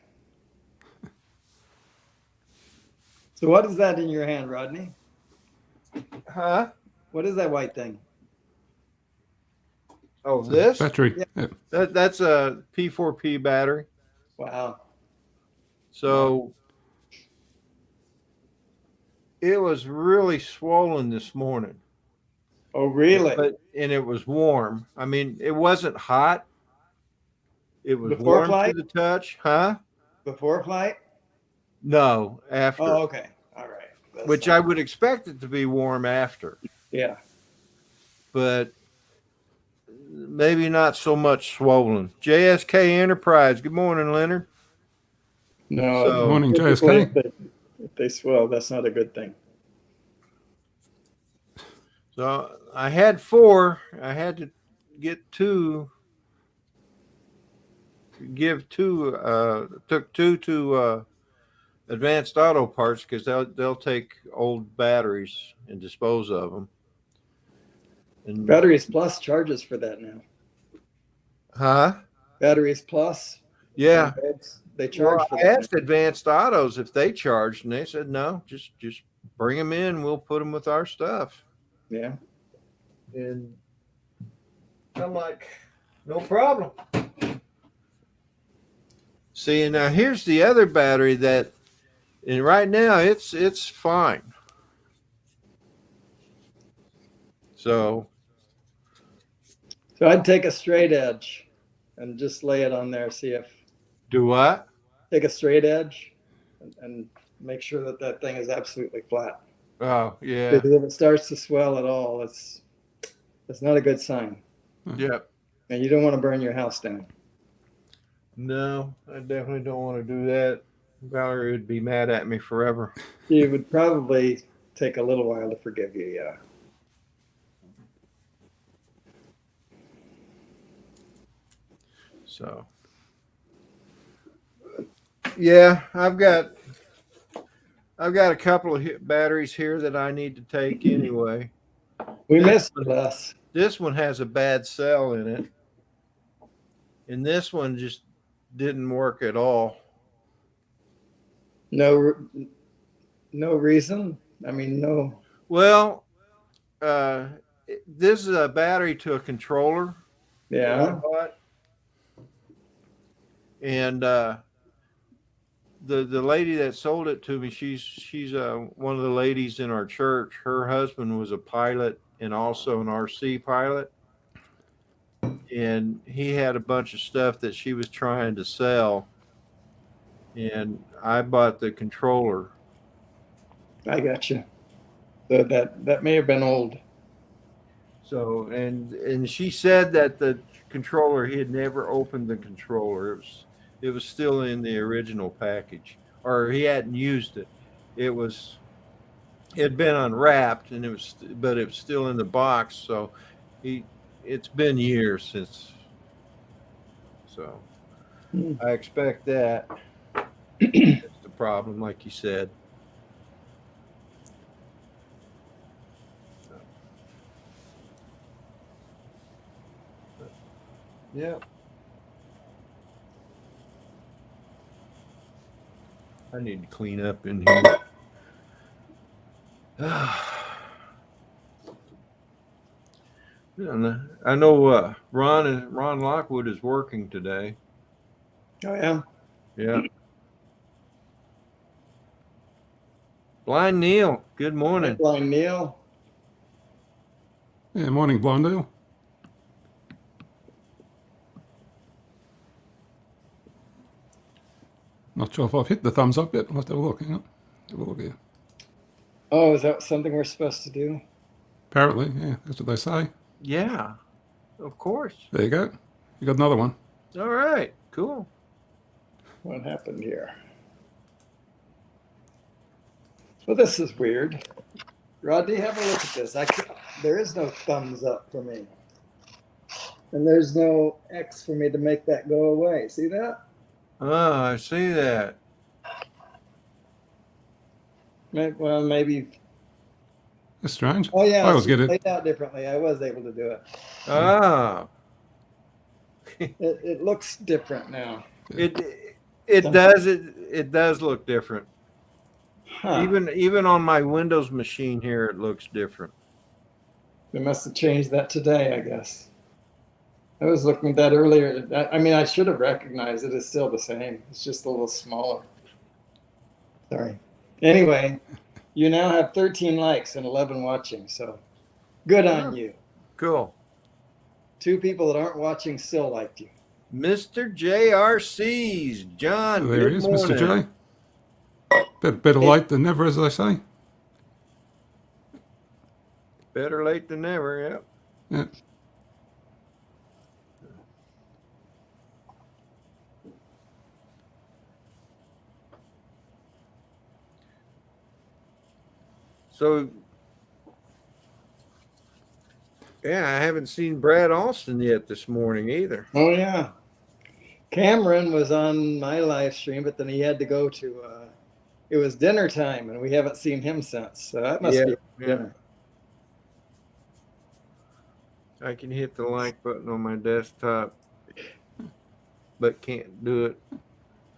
So what is that in your hand, Rodney? Huh? What is that white thing? Oh, this? Battery. Yeah. Yeah. That's a P4P battery. Wow. So it was really swollen this morning. Oh, really? And it was warm. I mean, it wasn't hot. It was Before warm flight? to the touch, huh? Before flight? No, after. Oh, okay. All right. That's Which fine. I would expect it to be warm after, Yeah. but maybe not so much swollen. JSK Enterprise. Good morning, Leonard. No. So- Morning, typically, JSK. if they swell, that's not a good thing. So I had 4. I had to get 2. Give 2. Took 2 to Advanced Auto Parts because they'll take old batteries and dispose of them. And Batteries Plus charges for that now. huh? Batteries Plus. Yeah. They charge Well, for I that. asked Advanced Autos if they charged, and they said no. Just bring them in. We'll put them with our stuff. Yeah. And I'm like, no problem. See, now here's the other battery and right now it's fine. So So I'd take a straight edge and just lay it on there. See if do what? take a straight edge and make sure that that thing is absolutely flat. Oh yeah, Because if it starts to swell at all, it's not a good sign. yep. And you don't want to burn your house down. No, I definitely don't want to do that. Valerie would be mad at me forever. It would probably take a little while to forgive you. Yeah. So yeah, I've got a couple of batteries here that I need to take anyway. We missed us. This one has a bad cell in it, and this one just didn't work at all. No reason. I mean, no. Well, this is a battery to a controller. that I Yeah. bought. And the lady that sold it to me, she's one of the ladies in our church. Her husband was a pilot and also an RC pilot, and he had a bunch of stuff that she was trying to sell, and I bought the controller. I got you. So that may have been old. So and she said that the controller, he had never opened the controller. It was still in the original package, or he hadn't used it. It had been unwrapped, but it was still in the box. So it's been years since. So I expect that. That's the problem, like you said. Yeah. I need to clean up in here. I know Ron Lockwood is working today. Oh yeah. Yeah. Blind Neil, good morning. Blind Neil. Yeah, morning, Blondale. Not sure if I've hit the thumbs up yet. I'll have to have a look. Hang on. Have a look here. Oh, is that something we're supposed to do? Apparently, yeah, that's what they say. Yeah, of course. There you go. You got another one. All right. Cool. What happened here? Well, this is weird. Rodney, have a look at this. There is no thumbs up for me. And there's no X for me to make that go away. See that? Oh, I see that. Well, maybe. That's strange. Oh, yeah. I always get it. Laid out differently. I was able to do it. Ah, It looks different now. it does look different. Huh. Even on my Windows machine here, it looks different. They must have changed that today, I guess. I was looking at that earlier. I mean, I should have recognized it. It's still the same. It's just a little smaller. Sorry. Anyway, you now have 13 likes and 11 watching. So good on you. Cool. 2 people that aren't watching still liked you. Mr. JRC's John. There good he is, morning. Mr. J. Better late than never, as I say. Better late than never. Yeah. Yeah. So, yeah, I haven't seen Brad Alston yet this morning either. Oh, yeah. Cameron was on my live stream, but then he had to go to, it was dinner time, and we haven't seen him since. So that must be dinner. I can hit the like button on my desktop, but can't do it.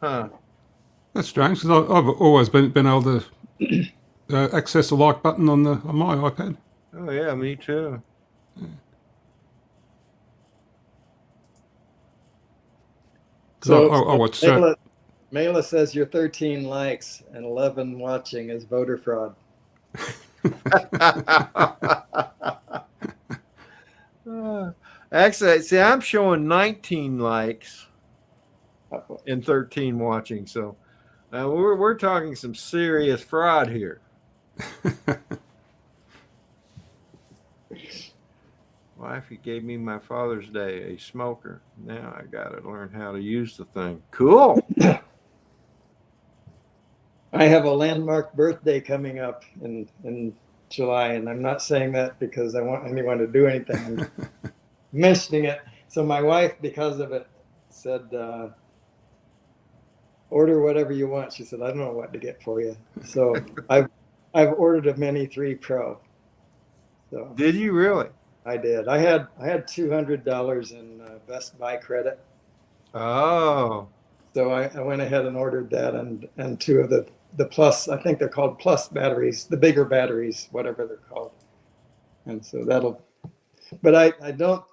Huh. That's strange, because I've always been able to access the like button on my iPad. Oh, yeah, me too. So I watch that. Mela says your 13 likes and 11 watching is voter fraud. Actually, see, I'm showing 19 likes and 13 watching. So we're talking some serious fraud here. Wifey gave me my Father's Day a smoker. Now I got to learn how to use the thing. Cool. I have a landmark birthday coming up in July, and I'm not saying that because I want anyone to do anything. I'm mentioning it. So my wife, because of it, said, order whatever you want. She said, I don't know what to get for you. So I've ordered a Mini 3 Pro. So Did you really? I did. I had $200 in Best Buy credit. Oh. So I went ahead and ordered that and 2 of the plus, I think they're called plus batteries, the bigger batteries, whatever they're called. And so but I don't,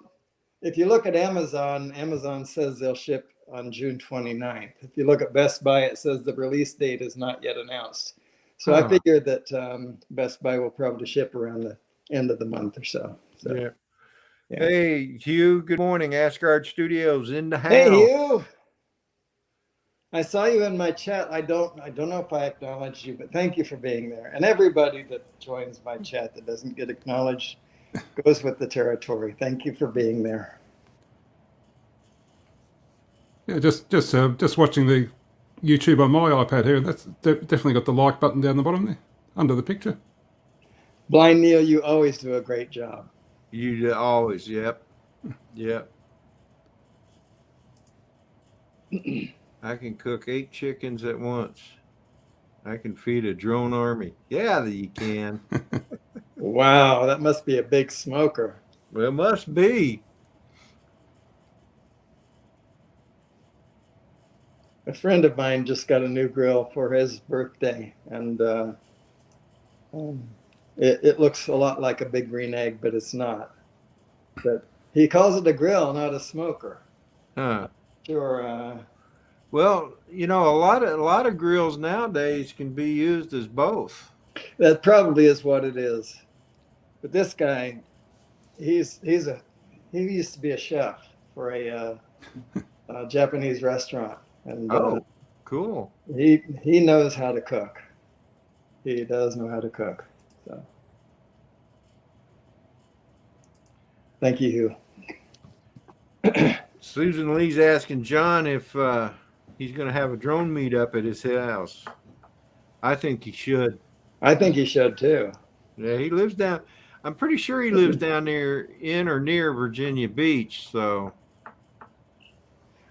if you look at Amazon says they'll ship on June 29th. If you look at Best Buy, it says the release date is not yet announced. So I figured that Best Buy will probably ship around the end of the month or so. Yeah. Hey, Hugh, good morning. Asgard Studios in the house. Hey, Hugh. I saw you in my chat. I don't know if I acknowledged you, but thank you for being there. And everybody that joins my chat that doesn't get acknowledged goes with the territory. Thank you for being there. Yeah, just watching the YouTube on my iPad here. That's definitely got the like button down the bottom there, under the picture. Blind Neil, you always do a great job. You always, yep. I can cook 8 chickens at once. I can feed a drone army. Yeah, you can. Wow, that must be a big smoker. Well, it must be. A friend of mine just got a new grill for his birthday, and it looks a lot like a big green egg, but it's not. But he calls it a grill, not a smoker. Huh. Sure. Well, you know, a lot of grills nowadays can be used as both. That probably is what it is. But this guy, he used to be a chef for a Japanese restaurant, and cool. He knows how to cook. He does know how to cook. So, thank you, Hugh. Susan Lee's asking John if he's going to have a drone meet up at his house. I think he should. I think he should too. Yeah, he lives down. I'm pretty sure he lives down there in or near Virginia Beach. So.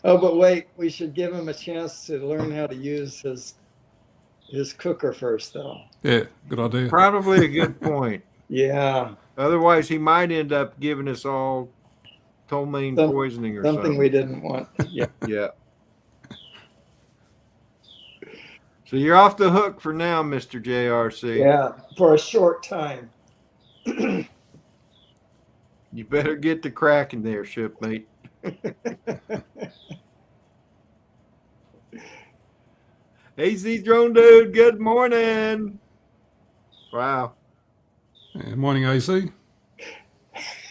Oh, but wait, we should give him a chance to learn how to use his cooker first, though. Yeah, good idea. Probably a good point. Yeah. Otherwise, he might end up giving us all ptomaine poisoning or something. Something we didn't want. Yeah. Yeah. So you're off the hook for now, Mr. JRC. Yeah, for a short time. You better get to cracking there, shipmate. AC Drone Dude, good morning. Wow. Yeah, morning, AC.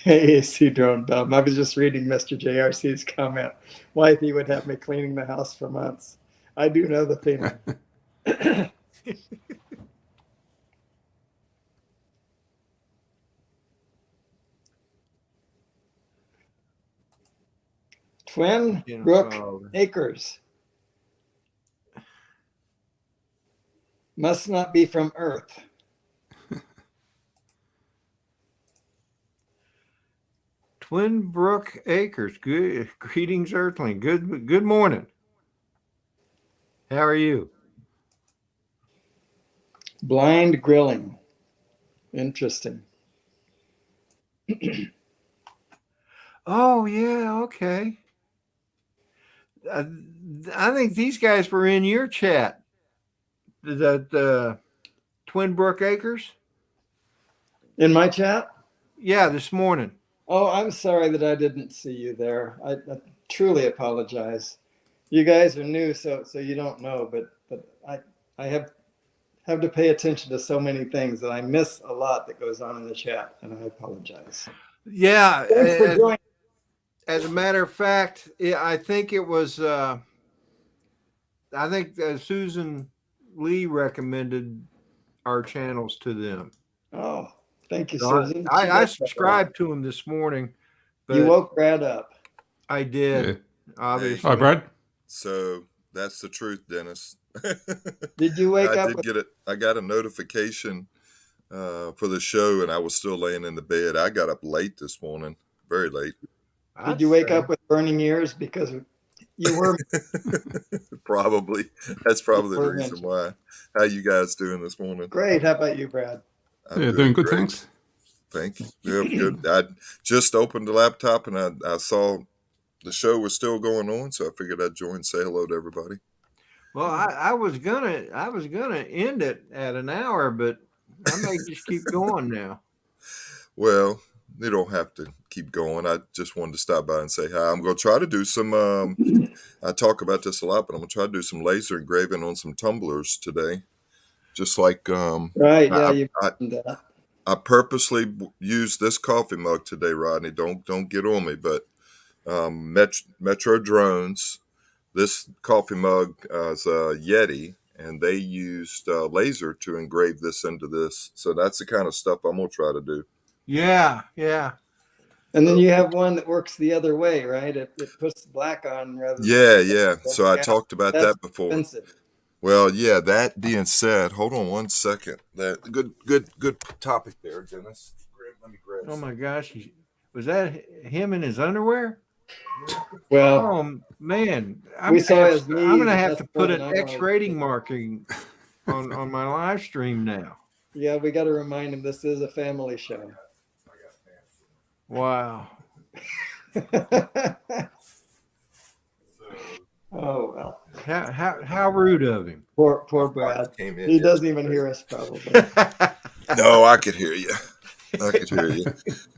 Hey, AC Drone Bum. I was just reading Mr. JRC's comment. Wifey would have me cleaning the house for months. I do know the feeling. Twin Brook Acres. Must not be from Earth. Twin Brook Acres. Good greetings, Earthling. Good morning. How are you? Blind grilling. Interesting. Oh yeah, okay. I think these guys were in your chat. The Twin Brook Acres. In my chat? Yeah, this morning. Oh, I'm sorry that I didn't see you there. I truly apologize. You guys are new, so you don't know, but I have to pay attention to so many things that I miss a lot that goes on in the chat, and I apologize. Yeah. Thanks for joining. As a matter of fact, I think it was. I think Susan Lee recommended our channels to them. Oh, thank you, So Susan. I subscribed to them this morning. But you woke Brad up. I did. Yeah. Obviously. Hi, Brad. So that's the truth, Dennis. Did you wake up? I got a notification for the show, and I was still laying in the bed. I got up late this morning, very late. Did you wake up with burning ears because you were? Probably. That's probably the reason why. How you guys doing this morning? Great. How about you, Brad? Yeah, doing good, great. thanks. Thank you. Yeah, good. I just opened the laptop and I saw the show was still going on, so I figured I'd join, say hello to everybody. Well, I was gonna end it at an hour, but I may just keep going now. Well, you don't have to keep going. I just wanted to stop by and say hi. I'm going to try to do some, I talk about this a lot, but I'm going to try to do some laser engraving on some tumblers today. Just like, right. Yeah. You mentioned that. I purposely used this coffee mug today, Rodney. Don't get on me, but Metro Drones, this coffee mug is a Yeti, and they used laser to engrave this into this. So that's the kind of stuff I'm going to try to do. Yeah. And then you have one that works the other way, right? It puts black on rather than. Yeah. So I talked about that before. Expensive. Well, yeah, that being said, hold on one second. That good topic there, Dennis. Let me grab Oh my gosh. Was that him in his underwear? Well, oh man. I'm going to have to put an X rating marking on my live stream now. Yeah, we got to remind him this is a family show. Wow. Oh well. How rude of him. Poor Brad. He doesn't even hear us probably. No, I could hear you.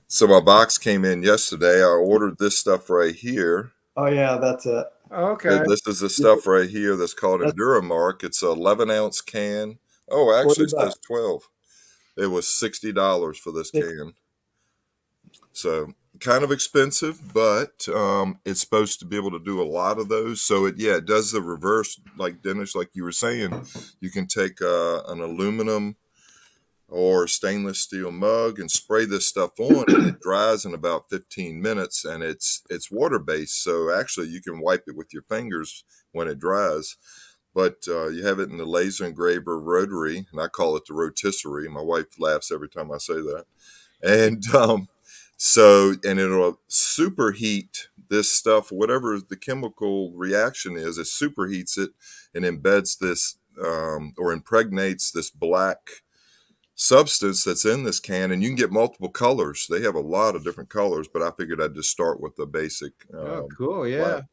So my box came in yesterday. I ordered this stuff right here. Oh yeah, that's it. Okay. This is the stuff right here that's called Enduramark. It's an 11-ounce can. Oh, actually it says 12. It was $60 for this can. So kind of expensive, but it's supposed to be able to do a lot of those. So it does the reverse, like Dennis, like you were saying. You can take an aluminum or stainless steel mug and spray this stuff on, and it dries in about 15 minutes, and it's water based, so actually you can wipe it with your fingers when it dries. But you have it in the laser engraver rotary, and I call it the rotisserie. My wife laughs every time I say that. And and it'll superheat this stuff, whatever the chemical reaction is, it superheats it and embeds this or impregnates this black substance that's in this can, and you can get multiple colors. They have a lot of different colors, but I figured I'd just start with the basic Oh, cool. Yeah. black.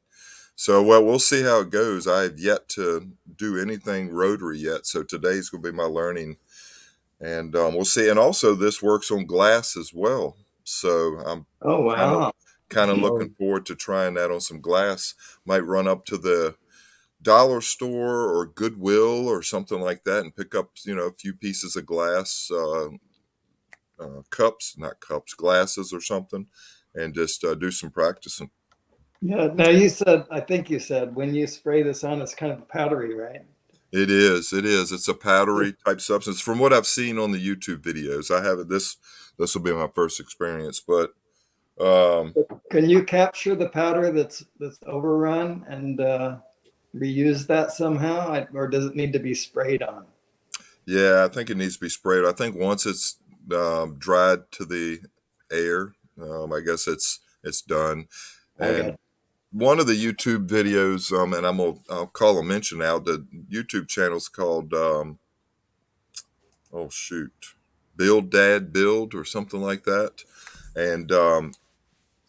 So, well, we'll see how it goes. I have yet to do anything rotary yet, so today's going to be my learning, and we'll see. And also, this works on glass as well, so I'm Oh, wow. kind of Oh. looking forward to trying that on some glass. Might run up to the dollar store or Goodwill or something like that and pick up, a few pieces of glass, glasses or something, and just do some practicing. Yeah. Now I think you said when you spray this on, it's kind of powdery, right? It is. It's a powdery type substance. From what I've seen on the YouTube videos, I haven't. This will be my first experience, but Can you capture the powder that's overrun and reuse that somehow, or does it need to be sprayed on? yeah, I think it needs to be sprayed. I think once it's dried to the air, I guess it's done. And Okay. one of the YouTube videos, and I'll call a mention out. The YouTube channel's called Build Dad Build or something like that, and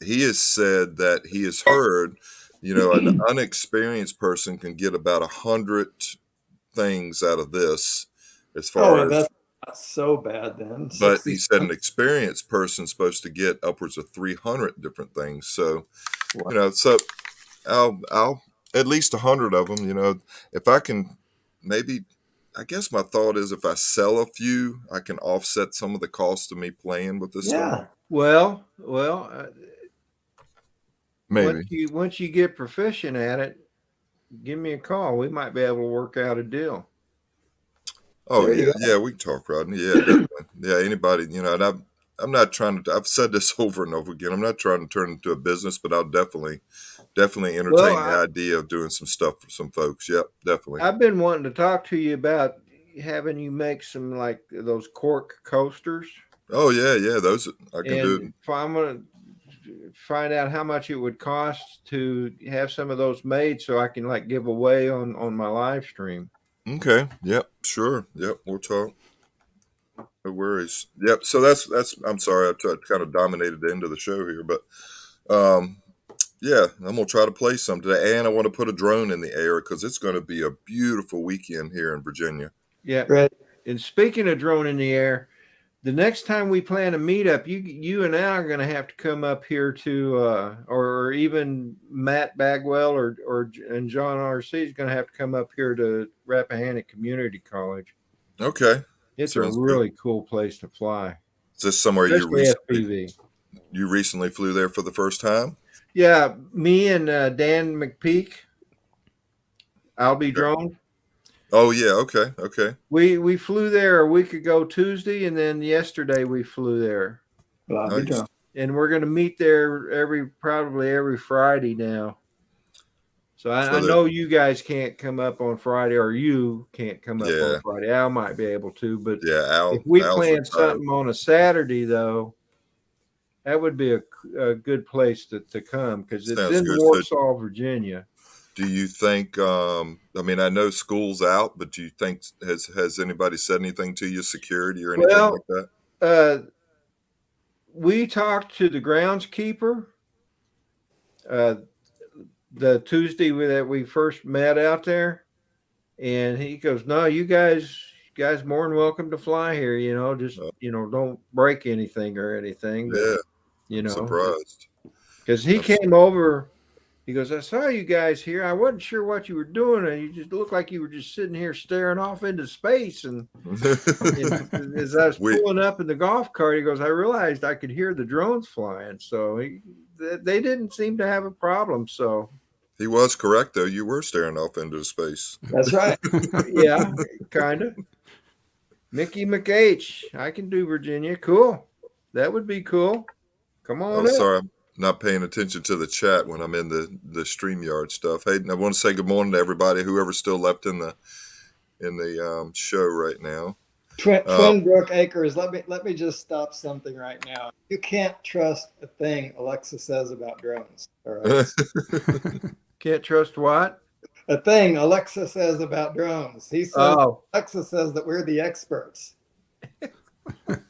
he has said that he has heard, an unexperienced person can get about 100 things out of this, as Oh, far well, as. that's not so bad then. But 60. he said an experienced person's supposed to get upwards of 300 different things. So, so I'll at least 100 of them. If I can, maybe. I guess my thought is if I sell a few, I can offset some of the cost of me playing with this stuff. Yeah. Well, Maybe. once you get proficient at it, give me a call. We might be able to work out a deal. Oh There you yeah, go. yeah, we can talk, Rodney. Yeah, definitely. Yeah, anybody, and I'm not trying to. I've said this over and over again. I'm not trying to turn it into a business, but I'll definitely entertain the idea of doing some stuff for some folks. Yep, definitely. I've been wanting to talk to you about having you make some like those cork coasters. Oh yeah, those I can do. And I'm going to find out how much it would cost to have some of those made so I can like give away on my live stream. Okay. Yep. Sure. Yep. We'll talk. No worries. Yep. So that's. I'm sorry, I kind of dominated the end of the show here, but yeah, I'm gonna try to play some today, and I want to put a drone in the air because it's going to be a beautiful weekend here in Virginia. Yeah. Right. And speaking of drone in the air, the next time we plan a meetup, you and I are going to have to come up here to, or even Matt Bagwell and John R.C. is going to have to come up here to Rappahannock Community College. Okay. It's Sounds a really cool place to fly. Is this somewhere Especially FPV. you recently flew there for the first time? Yeah, me and Dan McPeak. I'll be drone. Oh yeah, okay. We flew there a week ago Tuesday, and then yesterday we flew there. Well, I'll be Nice. drunk. And we're going to meet there probably every Friday now. So I know you guys can't come up on Friday, or you can't come up on Friday. Al might be able to, but if we plan something on a Saturday, though, that would be a good place to come because it's in Warsaw, Virginia. Do you think? I mean, I know school's out, but do you think has anybody said anything to you, security or anything like that? We talked to the groundskeeper the Tuesday that we first met out there, and he goes, "No, you guys more than welcome to fly here. Just don't break anything or anything." But, I'm surprised because he came over. He goes, "I saw you guys here. I wasn't sure what you were doing, and you just looked like you were just sitting here staring off into space." And as I was pulling up in the golf cart, he goes, "I realized I could hear the drones flying." So they didn't seem to have a problem. So he was correct, though. You were staring off into space. That's right. Yeah, kind of. Mickey McH. I can do Virginia. Cool. That would be cool. Come on Oh, up. sorry, I'm not paying attention to the chat when I'm in the StreamYard stuff. Hey, I want to say good morning to everybody, whoever's still left in the show right now. Twin Brook Acres. Let me just stop something right now. You can't trust a thing Alexa says about drones. All right. Can't trust what? A thing Alexa says about drones. Alexa says that we're the experts.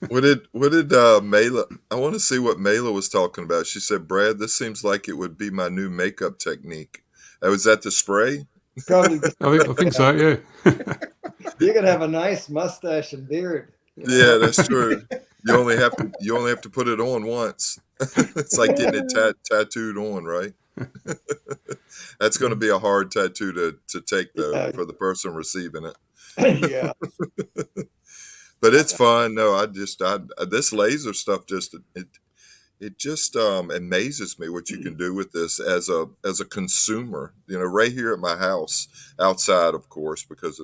What did Mela? I want to see what Mela was talking about. She said, "Brad, this seems like it would be my new makeup technique." Was that the spray? Probably. I think so. Yeah. You could have a nice mustache and beard. Yeah, that's true. You only have to put it on once. It's like getting it tattooed on, right? That's going to be a hard tattoo to take though for the person receiving it. Yeah. But it's fun. No, this laser stuff it just amazes me what you can do with this as a consumer. Right here at my house, outside, of course, because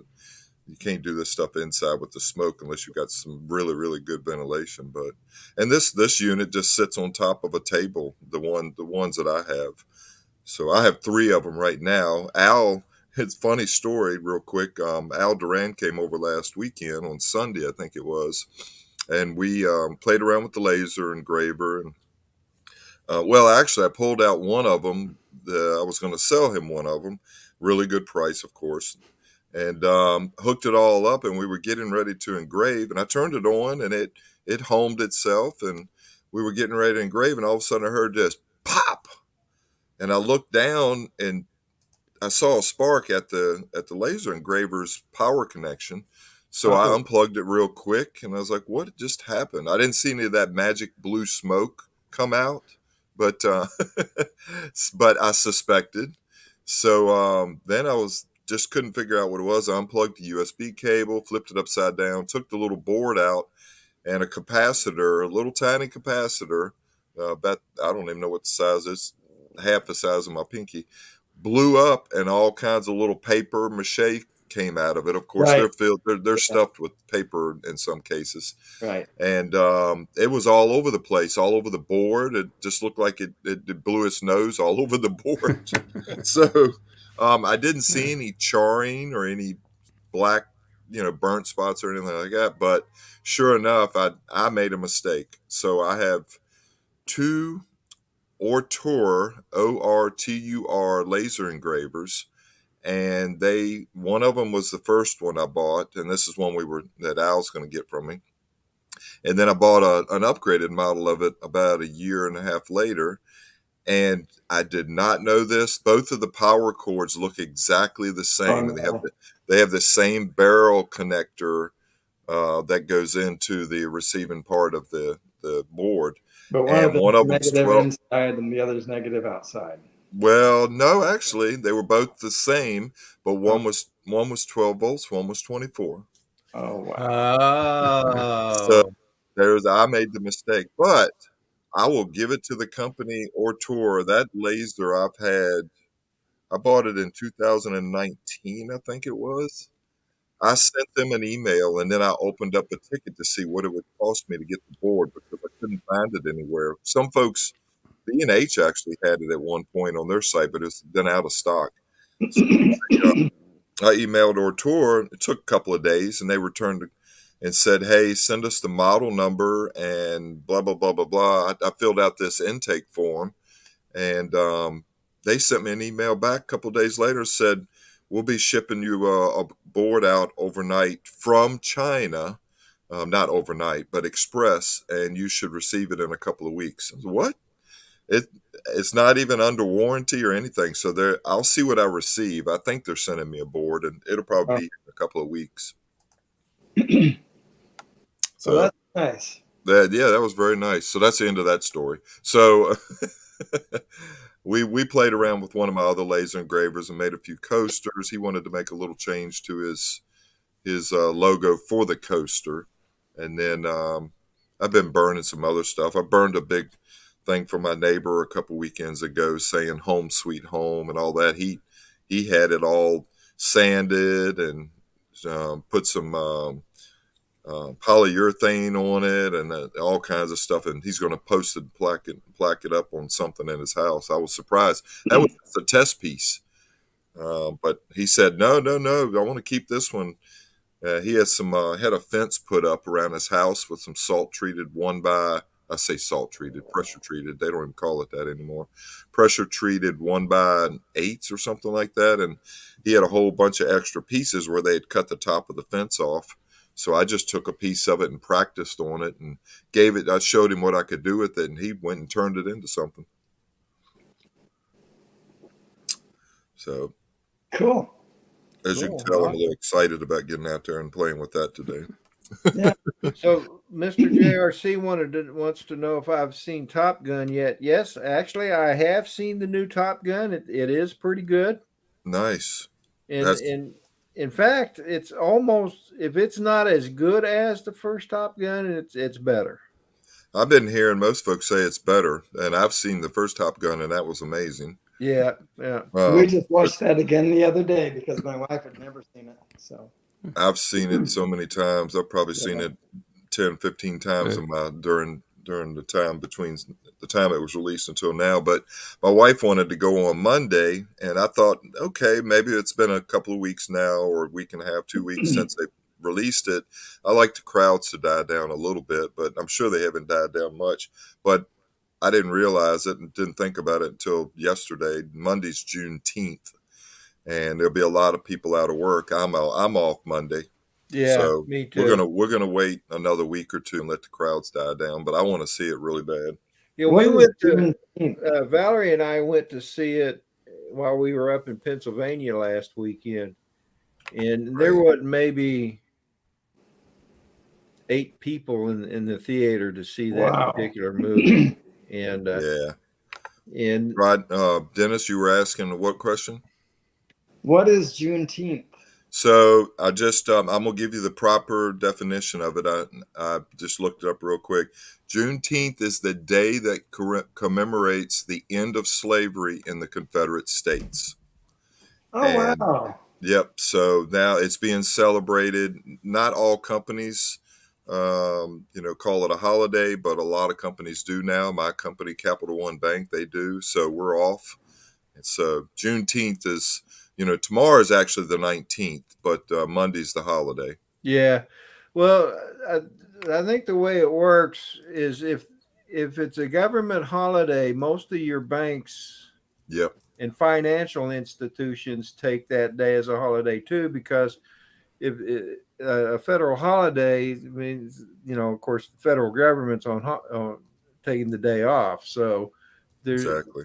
you can't do this stuff inside with the smoke unless you've got some really, really good ventilation. And this unit just sits on top of a table, the ones that I have. So I have 3 of them right now. Al, it's a funny story real quick. Al Duran came over last weekend on Sunday, I think it was. And we played around with the laser engraver. And actually, I pulled out one of them. I was going to sell him one of them. Really good price, of course. And hooked it all up, and we were getting ready to engrave. And I turned it on, and it homed itself. And we were getting ready to engrave, and all of a sudden I heard this pop. And I looked down, and I saw a spark at the laser engraver's power connection. So I unplugged it real quick, and I was like, what just happened? I didn't see any of that magic blue smoke come out, but but I suspected. So then I just couldn't figure out what it was. I unplugged the USB cable, flipped it upside down, took the little board out, and a capacitor, a little tiny capacitor, about, I don't even know what the size is, half the size of my pinky, blew up, and all kinds of little paper mache came out of it. Of course, Right. they're stuffed with paper in some cases. Right. And it was all over the place, all over the board. It just looked like it blew its nose all over the board. So I didn't see any charring or any black, burnt spots or anything like that. But sure enough, I made a mistake. So I have 2 Ortur, ORTUR laser engravers, and one of them was the first one I bought, and this is one that Al's going to get from me. And then I bought an upgraded model of it about a year and a half later, and I did not know this. Both of the power cords look exactly the same, and they have the same barrel connector that goes into the receiving part of the board. But one of them is negative inside and the other's negative outside. Well, no, actually, they were both the same, but one was 12 volts, one was 24. Oh wow! Oh, So I made the mistake, but I will give it to the company Ortur. That laser I bought it in 2019, I think it was. I sent them an email, and then I opened up a ticket to see what it would cost me to get the board because I couldn't find it anywhere. Some folks, B&H actually had it at one point on their site, but it's been out of stock. So I emailed Ortur. It took a couple of days, and they returned and said, hey, send us the model number and blah, blah, blah, blah, blah. I filled out this intake form, and they sent me an email back a couple of days later, said, we'll be shipping you a board out overnight from China, not overnight, but express, and you should receive it in a couple of weeks. I said, what? It's not even under warranty or anything. So I'll see what I receive. I think they're sending me a board, and it'll probably be in a couple of weeks. So that's nice. That was very nice. So that's the end of that story. So we played around with one of my other laser engravers and made a few coasters. He wanted to make a little change to his logo for the coaster, and then I've been burning some other stuff. I burned a big thing for my neighbor a couple weekends ago saying "Home Sweet Home" and all that. He had it all sanded and put some polyurethane on it and all kinds of stuff. And he's going to post it, plaque it up on something in his house. I was surprised. That was just a test piece. But he said, no, I want to keep this one. He has had a fence put up around his house with some salt treated salt treated, pressure treated. They don't even call it that anymore. Pressure treated 1x8 or something like that. And he had a whole bunch of extra pieces where they had cut the top of the fence off. So I just took a piece of it and practiced on it and I showed him what I could do with it, and he went and turned it into something. So Cool. as you can tell, I'm a little excited about getting out there and playing with that today. Yeah. So Mr. JRC wants to know if I've seen Top Gun yet. Yes, actually, I have seen the new Top Gun. It is pretty good. Nice. And in fact, it's almost, if it's not as good as the first Top Gun, it's better. I've been hearing most folks say it's better, and I've seen the first Top Gun, and that was amazing. Yeah. We just watched that again the other day because my wife had never seen it. So I've seen it so many times. I've probably seen it 10, 15 times during the time between the time it was released until now. But my wife wanted to go on Monday, and I thought, okay, maybe it's been a couple of weeks now, or a week and a half, 2 weeks since they released it. I like the crowds to die down a little bit, but I'm sure they haven't died down much. But I didn't realize it and didn't think about it until yesterday. Monday's Juneteenth, and there'll be a lot of people out of work. I'm off Monday. Yeah, so me too. We're gonna wait another week or two and let the crowds die down. But I want to see it really bad. Yeah, we went to Valerie and I went to see it while we were up in Pennsylvania last weekend, and there was maybe 8 people in the theater to see that particular movie. And and Dennis, you were asking what question? What is Juneteenth? So I just I'm gonna give you the proper definition of it. I just looked it up real quick. Juneteenth is the day that commemorates the end of slavery in the Confederate States. Oh, wow. Yep. So now it's being celebrated. Not all companies, call it a holiday, but a lot of companies do now. My company, Capital One Bank, they do. So we're off. And so Juneteenth is, tomorrow is actually the 19th, but Monday's the holiday. Yeah. Well, I think the way it works is if it's a government holiday, most of your banks and financial institutions take that day as a holiday too, because if a federal holiday means, of course, the federal government's on taking the day off. So exactly.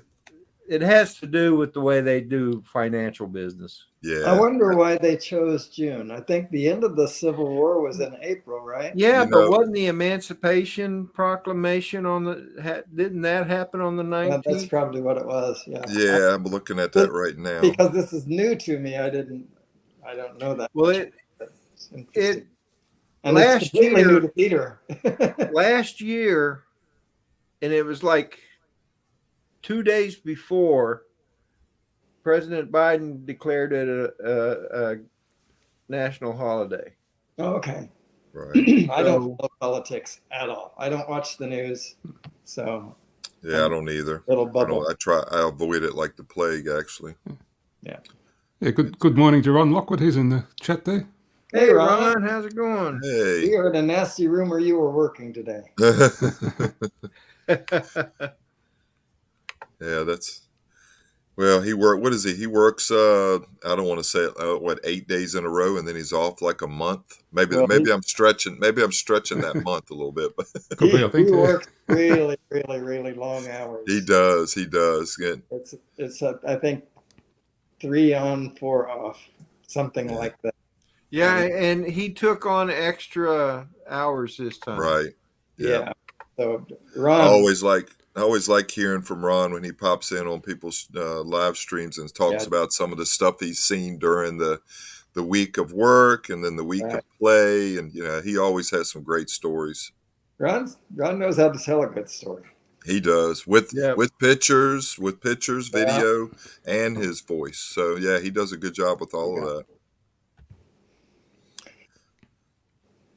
It has to do with the way they do financial business. Yeah. I wonder why they chose June. I think the end of the Civil War was in April, right? Yeah, but wasn't the Emancipation Proclamation didn't that happen on the 19th? That's probably what it was. Yeah. Yeah, I'm looking at that right now. Because this is new to me. I don't know that. Well, and last it's completely year, new to Peter. last year, and it was like 2 days before, President Biden declared it a national holiday. Oh, okay. Right. I don't follow politics at all. I don't watch the news, so. Yeah, I don't either. Little bubble. I avoid it like the plague, actually. Yeah. Yeah. Good morning to Ron Lockwood. He's in the chat there. Hey, Ron. How's it going? Hey. We heard a nasty rumor you were working today. Yeah, he what is he? He works, I don't want to say it, 8 days in a row, and then he's off like a month. Maybe I'm stretching that month a little bit, but he works really, really, really long hours. He does. Yeah. It's I think 3 on, 4 off, something like that. Yeah, and he took on extra hours this time. Right. Yeah. So Ron, I always like hearing from Ron when he pops in on people's live streams and talks about some of the stuff he's seen during the week of work and then the week of play, and he always has some great stories. Ron knows how to tell a good story. He does with pictures, video, and his voice. So yeah, he does a good job with all of that.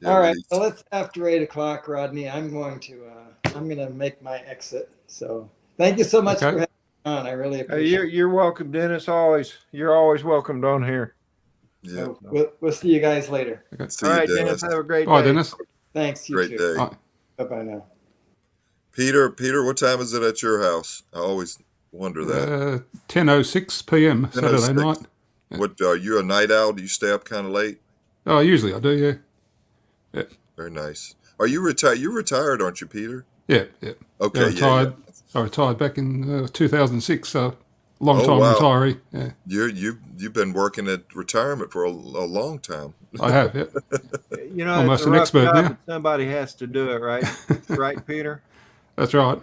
Yeah, All right. release. Well, it's after 8 o'clock, Rodney. I'm going to make my exit. So thank you so much Okay. for having me on. I really appreciate it. You're welcome, Dennis. You're always welcome down here. Yeah. We'll see you guys later. Okay. See All you, right, Dennis. Dennis. Have a great Bye, day. Dennis. Thanks. You Great too. day. Bye. Bye-bye now. Peter, what time is it at your house? I always wonder that. 10:06 p.m. 10:06. Saturday night. What are you, a night owl? Do you stay up kind of late? Oh, usually I do. Yeah. Yeah. Very nice. Are you retired? You're retired, aren't you, Peter? Yeah. Yeah. Okay. I Yeah. retired. I retired back in 2006. So long Oh, time wow. retiree. Yeah. You've been working at retirement for a long time. I have. Yeah. You know, Almost it's a an rough expert job, now. but somebody has to do it, right? Right, Peter? That's right.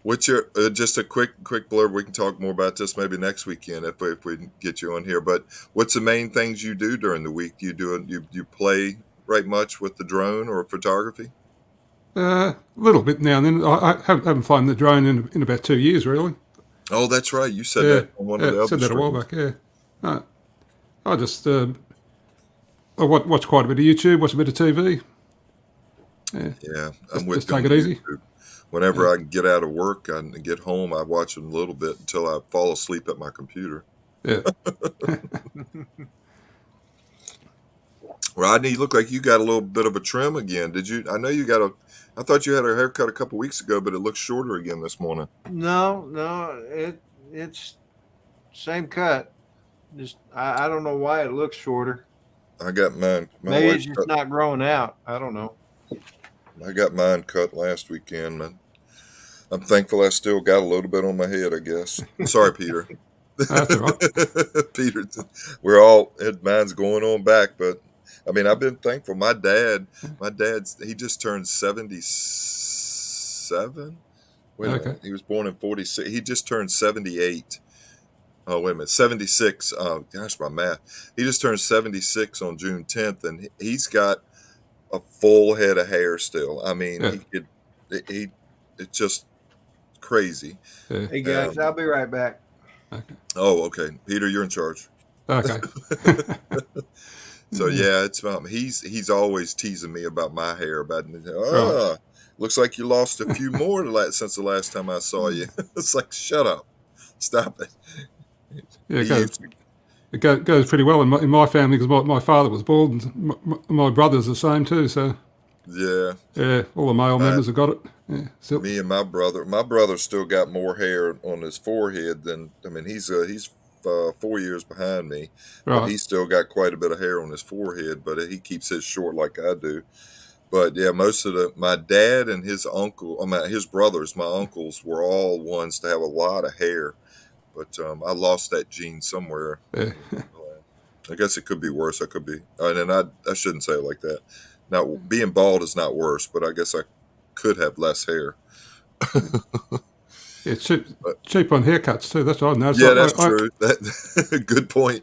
What's your just a quick blurb? We can talk more about this maybe next weekend if we get you on here. But what's the main things you do during the week? You play right much with the drone or photography? A little bit now and then. I haven't flown the drone in about 2 years, really. Oh, that's right. You said Yeah. that on one of the Yeah. other Said that a while streams. back. Yeah. I just I watch quite a bit of YouTube, watch a bit of TV. Yeah. Yeah, I'm Just with you take on it easy. YouTube. Whenever I can get out of work and get home, I watch it a little bit until I fall asleep at my computer. Yeah. Rodney, you look like you got a little bit of a trim again. Did you? I know you got I thought you had a haircut a couple weeks ago, but it looks shorter again this morning. No, it's same cut. Just I don't know why it looks shorter. I got mine. My Maybe wife it's just cut, not growing out. I don't know. I got mine cut last weekend, man. I'm thankful I still got a little bit on my head, I guess. Sorry, Peter. That's all right. Peter, mine's going on back, but I mean, I've been thankful. My dad's, he just turned 77. Wait a Okay. minute. He was born in 46. He just turned 78. Oh, wait a minute. 76. Oh, gosh, my math. He just turned 76 on June 10th, and he's got a full head of hair still. I mean, Yeah. it's just crazy. Yeah. Hey guys, I'll be right back. Okay. Oh, okay. Peter, you're in charge. Okay. So yeah, it's he's always teasing me about my hair. Right. Looks like you lost a few more since the last time I saw you. It's like, shut up, stop it. Yeah, He used to- it goes pretty well in my family because my father was bald and my brother's the same too. So yeah, all the male members have got it. Yeah. So, me and my brother still got more hair on his forehead than he's 4 years behind me, but right. he's still got quite a bit of hair on his forehead. But he keeps his short like I do. But yeah, most of my dad and his his brothers, my uncles, were all ones to have a lot of hair. But I lost that gene somewhere. Yeah. I guess it could be worse. I could be, and I shouldn't say it like that. Now, being bald is not worse, but I guess I could have less hair. It's cheap on haircuts too. That's what I noticed. Yeah, that's true. Good point.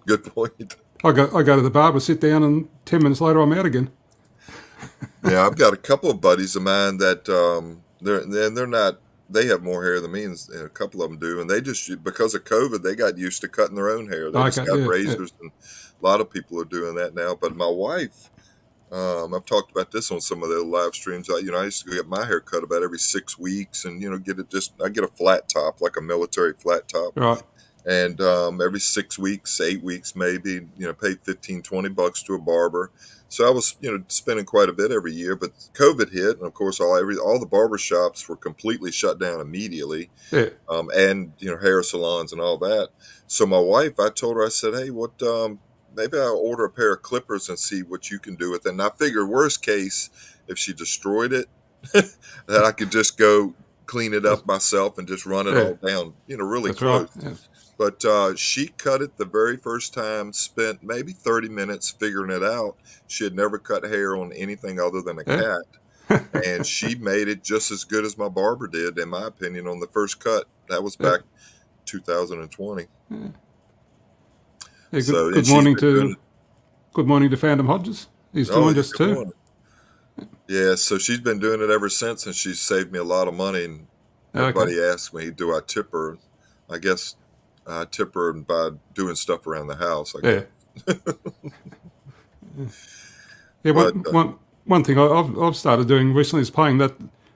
I go to the barber, sit down, and 10 minutes later I'm out again. Yeah, I've got a couple of buddies of mine that they're not. They have more hair than me, and a couple of them do. And they just, because of COVID, they got used to cutting their own hair. They just got razors, and a lot of people are doing that now. But my wife, I've talked about this on some of the live streams. I used to get my hair cut about every 6 weeks, and I get a flat top, like a military flat top. Right. And every 6 weeks, 8 weeks, maybe, pay $15-$20 to a barber. So I was, spending quite a bit every year, but COVID hit. And of course, all the barber shops were completely shut down immediately. Yeah. And, hair salons and all that. So my wife, I told her, I said, hey, maybe I'll order a pair of clippers and see what you can do with it. And I figured worst case, if she destroyed it, that I could just go clean it up myself and just run it all down, really That's close. right. Yeah. But she cut it the very first time, spent maybe 30 minutes figuring it out. She had never cut hair on anything other than a cat. And she made it just as good as my barber did, in my opinion, on the first cut. That was back 2020. Yeah. Yeah, So, good morning to Phantom Hodges. He's joined us too. Morning. Yeah, so she's been doing it ever since, and she's saved me a lot of money. And everybody asks me, do I tip her? I guess I tip her by doing stuff around the house. Yeah. Yeah. one thing I've started doing recently is playing that.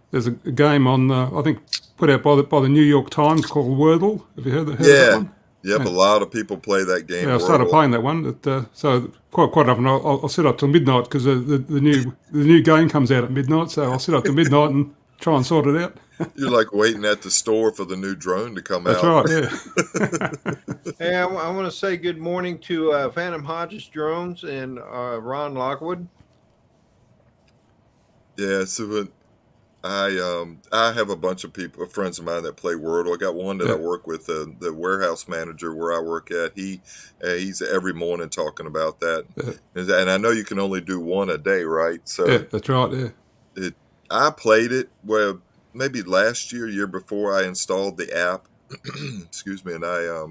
There's a game on, I think, put out by the New York Times called Wordle. Have you heard of that Yeah. one? Yep. A lot of people play that game. Yeah, I started Wordle. playing that one. So quite often I'll sit up till midnight because the new game comes out at midnight. So I'll sit up till midnight and try and sort it out. You're like waiting at the store for the new drone to come That's out. right. Yeah. Hey, I want to say good morning to Phantom Hodges Drones and Ron Lockwood. Yeah. So I have a bunch of friends of mine that play Wordle. I got one that I work with, the warehouse manager where I work at. He's every morning talking about that, and I know you can only do one a day, right? So Yeah, that's right. Yeah. I played it maybe last year before I installed the app. Excuse me, and I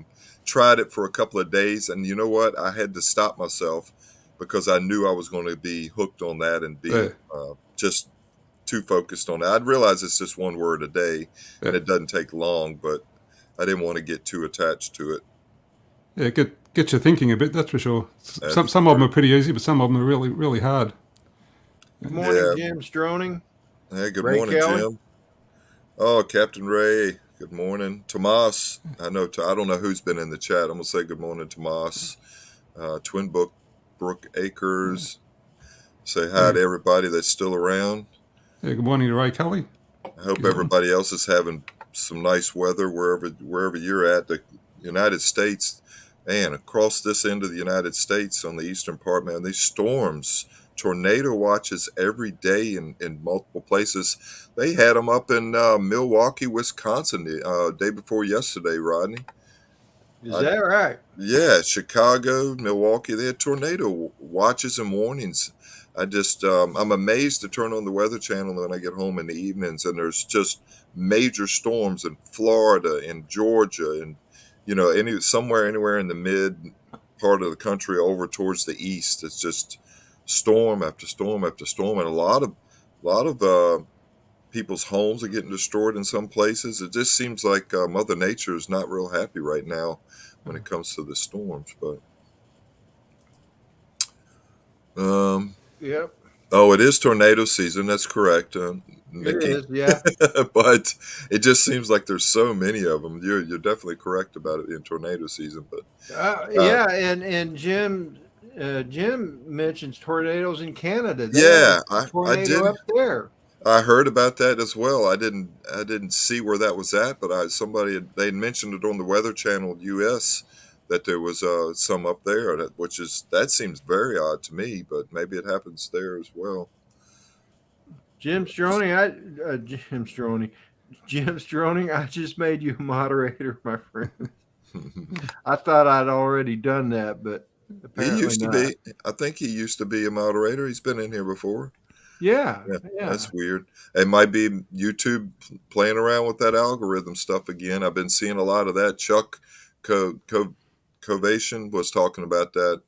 tried it for a couple of days, and you know what? I had to stop myself because I knew I was going to be hooked on that and be just too focused on it. I'd realize it's just one word a day and it doesn't take long, but I didn't want to get too attached to it. Yeah, get you thinking a bit, that's for sure. Some of them are pretty easy, but some of them are really, really hard. Good morning, Jim Stroning. Hey, good Ray morning, Kelly. Jim. Oh, Captain Ray. Good morning. Tomas. I don't know who's been in the chat. I'm going to say good morning, Tomas. Twin Brook Acres. Say hi to everybody that's still around. Yeah, good morning to Ray Kelly. I hope everybody else is having some nice weather wherever you're at. The United States, man, across this end of the United States on the eastern part, man, these storms, tornado watches every day in multiple places. They had them up in Milwaukee, Wisconsin, day before yesterday, Rodney. Is that right? Yeah, Chicago, Milwaukee, they had tornado watches and warnings. I'm amazed to turn on the Weather Channel when I get home in the evenings, and there's just major storms in Florida and Georgia and, anywhere in the mid part of the country over towards the east. It's just storm after storm after storm, and a lot of people's homes are getting destroyed in some places. It just seems like Mother Nature is not real happy right now when it comes to the storms, but Yep. Oh, it is tornado season. That's correct, It Nikki. is, yeah. But it just seems like there's so many of them. You're definitely correct about it in tornado season. But Yeah, and Jim mentions tornadoes in Canada. I Tornado did. up there. I heard about that as well. I didn't see where that was at, but they mentioned it on the Weather Channel US that there was some up there, that seems very odd to me, but maybe it happens there as well. Jim Stroning, I just made you a moderator, my friend. I thought I'd already done that, but apparently He used to not. be. I think he used to be a moderator. He's been in here before. Yeah. That's weird. It might be YouTube playing around with that algorithm stuff again. I've been seeing a lot of that. Chuck Covation was talking about that.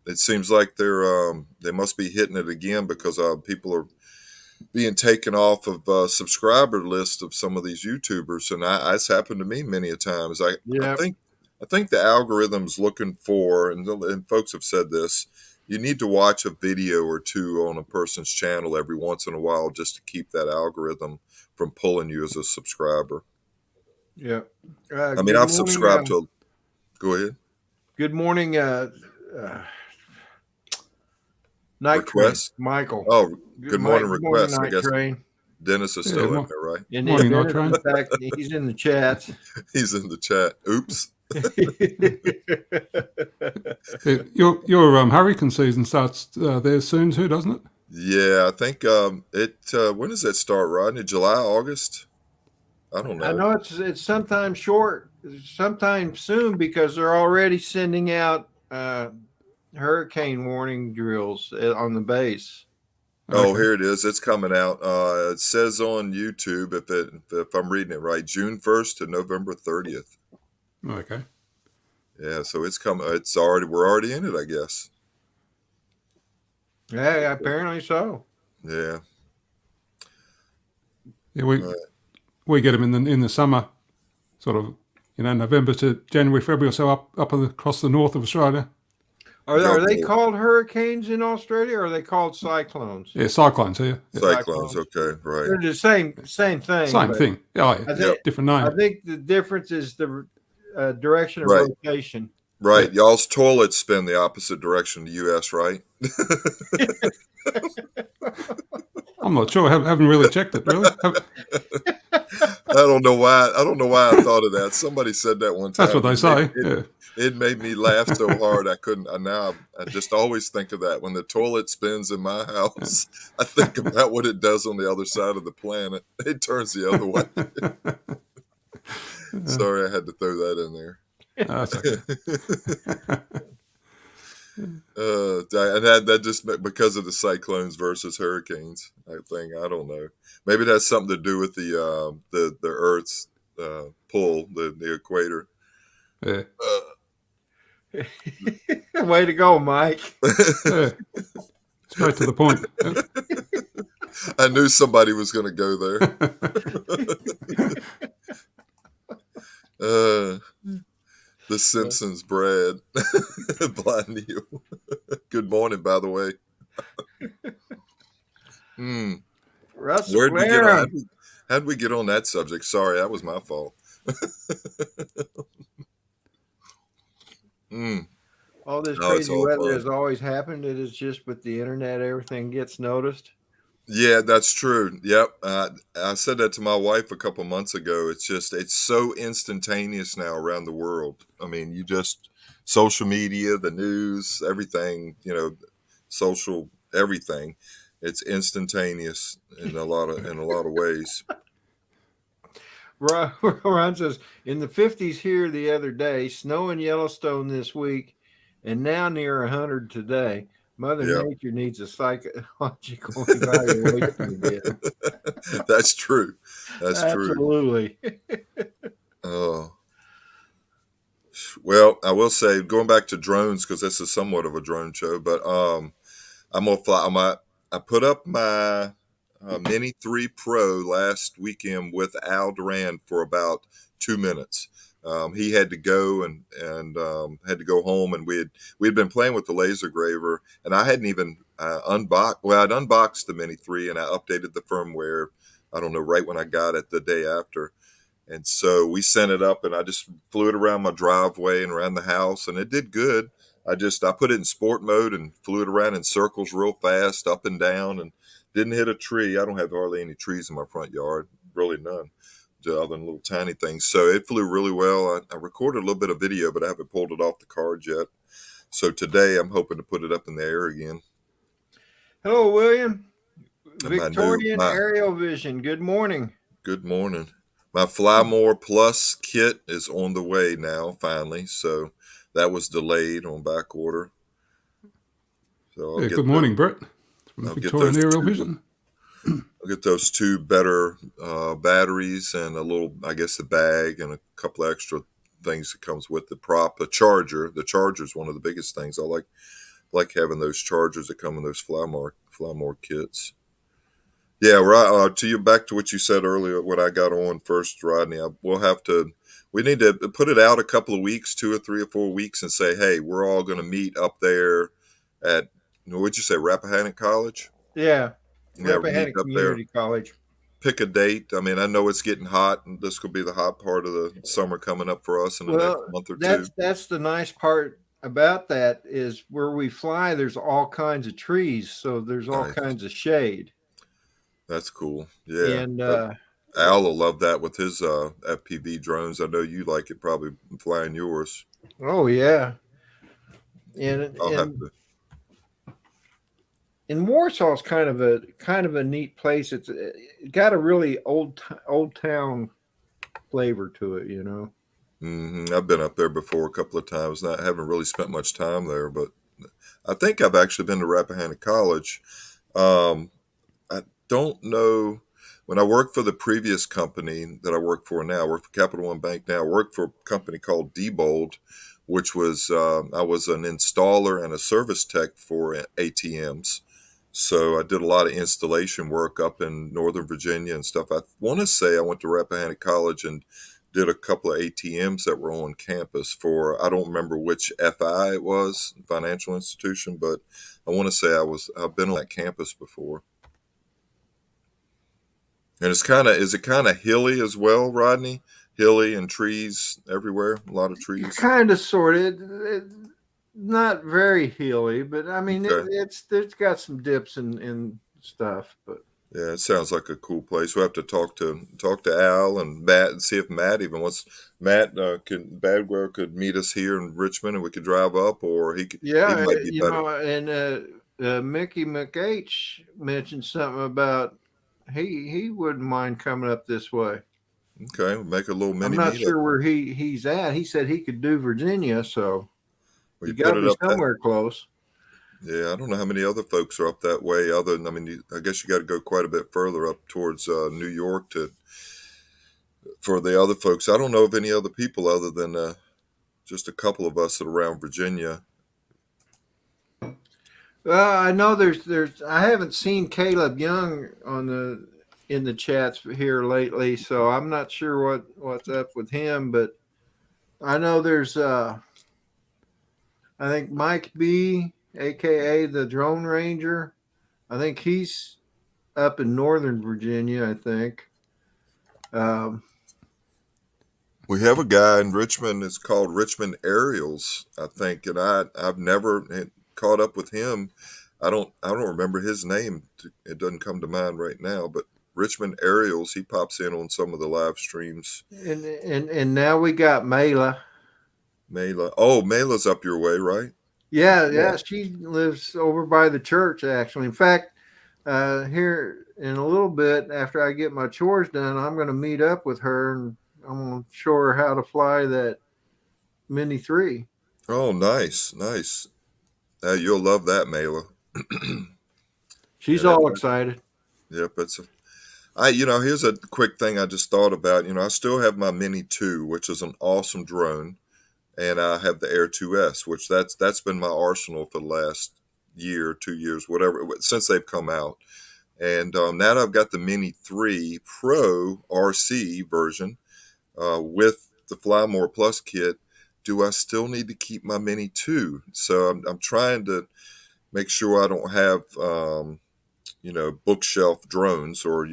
It seems like they must be hitting it again because people are being taken off of subscriber list of some of these YouTubers, and it's happened to me many a times. I think the algorithm's looking for, and folks have said this, you need to watch a video or two on a person's channel every once in a while just to keep that algorithm from pulling you as a subscriber. Yeah. I've subscribed to. Go ahead. Good morning, Night Request? Train, Michael. Oh, good morning, Request. Night I guess Train. Dennis is still in there, right? And Morning, Dennis, Night Train. in fact, he's in the chat. He's in the chat. Oops. Your hurricane season starts there soon too, doesn't it? Yeah, I think when does that start, Rodney? July, August? I don't know. I know it's sometime sometime soon, because they're already sending out hurricane warning drills on the base. Oh, Okay. here it is. It's coming out. It says on YouTube, if I'm reading it right, June 1st to November 30th. Okay. Yeah, so it's coming. We're already in it, I guess. Yeah, apparently so. Yeah. Yeah, we get them in the summer, sort of, November to January, February or so, up across the north of Australia. Are they Double called hurricanes in Australia, or are they called cyclones? Yeah, cyclones here. Yeah. cyclones. Okay, right. They're the same thing. Same but thing. Yeah, oh, yeah. I Yep. think Different name. I think the difference is the direction of Right. rotation. Right. Y'all's toilets spin the opposite direction to U.S., right? I'm not sure. Haven't really checked it, really. I don't know why. I don't know why I thought of that. Somebody said that one time. That's what they say. Yeah. It made me laugh so hard I couldn't. I just always think of that when the toilet spins in my house. I think about what it does on the other side of the planet. It turns the other way. Sorry, I had to throw that in there. That's okay. And that just because of the cyclones versus hurricanes. I think I don't know. Maybe it has something to do with the Earth's pull, the equator. Yeah. Way to go, Mike. Yeah. Straight to the point. Yeah. I knew somebody was going to go there. The Simpsons, Brad. Blind you. Good morning, by the way. Russell Where'd we get Blair. on? How'd we get on that subject? Sorry, that was my fault. All this No, it's crazy all weather fun. has always happened. It is just with the internet, everything gets noticed. Yeah, that's true. Yep. I said that to my wife a couple months ago. It's so instantaneous now around the world. I mean, you just social media, the news, everything, social everything. It's instantaneous in a lot of ways. Ron says, in the 50s here the other day, snow in Yellowstone this week, and now near 100 today. Mother Yep. Nature needs a psychological evaluation again. That's true. That's true. Absolutely. Oh. Well, I will say, going back to drones, because this is somewhat of a drone show, but I'm gonna fly. I put up my Mini 3 Pro last weekend with Al Duran for about 2 minutes. He had to go and had to go home, and we had been playing with the laser graver, and I hadn't even unboxed. Well, I'd unboxed the Mini 3, and I updated the firmware. I don't know, right when I got it, the day after. And so we sent it up, and I just flew it around my driveway and around the house, and it did good. I put it in sport mode and flew it around in circles real fast, up and down, and didn't hit a tree. I don't have hardly any trees in my front yard, really none, other than little tiny things. So it flew really well. I recorded a little bit of video, but I haven't pulled it off the cards yet. So today I'm hoping to put it up in the air again. Hello, William. And my Victorian Aerial Vision. Good morning. Good morning. My Fly More Plus kit is on the way now, finally. So that was delayed on back order. So Yeah, good morning, Brett. From Victorian Aerial Vision. I'll get those 2 better batteries and a little, I guess, a bag and a couple of extra things that comes with the prop. A charger. The charger is one of the biggest things. I like having those chargers that come in those Fly More kits. Yeah, right. Back to what you said earlier, what I got on first, Rodney. We need to put it out a couple of weeks, 2 or 3 or 4 weeks, and say, hey, we're all going to meet up there at, what'd you say, Rappahannock College? Yeah. Yeah, Rappahannock meet up Community College. Pick a date. I mean, I know it's getting hot, and this could be the hot part of the summer coming up for us in the next month or 2. That's the nice part about that is where we fly, there's all kinds of trees, so there's all kinds of shade. That's cool. Yeah. And Al will love that with his FPV drones. I know you like it, probably flying yours. Oh yeah. And Warsaw is kind of a neat place. It's got a really old town flavor to it, Mm-hmm. I've been up there before a couple of times. I haven't really spent much time there, but I think I've actually been to Rappahannock College. I don't know. When I worked for the previous company that I work for now, I work for Capital One Bank now. I worked for a company called Diebold, which was I was an installer and a service tech for ATMs. So I did a lot of installation work up in Northern Virginia and stuff. I want to say I went to Rappahannock College and did a couple of ATMs that were on campus for, I don't remember which FI it was, financial institution, but I want to say I've been on that campus before. And is it kind of hilly as well, Rodney? Hilly and trees everywhere, a lot of trees. Kind of, sort of. Not very hilly, but I mean, Okay. it's got some dips and stuff. But Yeah, it sounds like a cool place. We'll have to talk to Al and Matt and see if Matt even wants. Matt Badwell could meet us here in Richmond and we could drive up, or he yeah, might be better. And Mickey McH mentioned something about he wouldn't mind coming up this way. Okay, we'll make a little mini I'm not meetup. sure where he's at. He said he could do Virginia, so Well, you got to be somewhere close. Yeah, I don't know how many other folks are up that way. Other than, I mean, I guess you got to go quite a bit further up towards New York for the other folks. I don't know of any other people other than just a couple of us that are around Virginia. Well, I know there's I haven't seen Caleb Young in the chats here lately, so I'm not sure what's up with him, but I know there's I think Mike B, aka the Drone Ranger. I think he's up in Northern Virginia, I think. We have a guy in Richmond. It's called Richmond Aerials, I think, and I've never caught up with him. I don't remember his name. It doesn't come to mind right now, but Richmond Aerials, he pops in on some of the live streams. And now we got Mela. Oh, Mela's up your way, right? Yeah. She lives over by the church, actually. In fact, here in a little bit, after I get my chores done, I'm going to meet up with her and I'm going to show her how to fly that Mini 3. Oh, nice. You'll love that, Mela. She's all excited. Yep, here's a quick thing I just thought about. I still have my Mini 2, which is an awesome drone, and I have the Air 2S, which that's been my arsenal for the last year, 2 years, whatever, since they've come out. And now that I've got the Mini 3 Pro RC version with the Fly More Plus kit, do I still need to keep my Mini 2? So I'm trying to make sure I don't have bookshelf drones or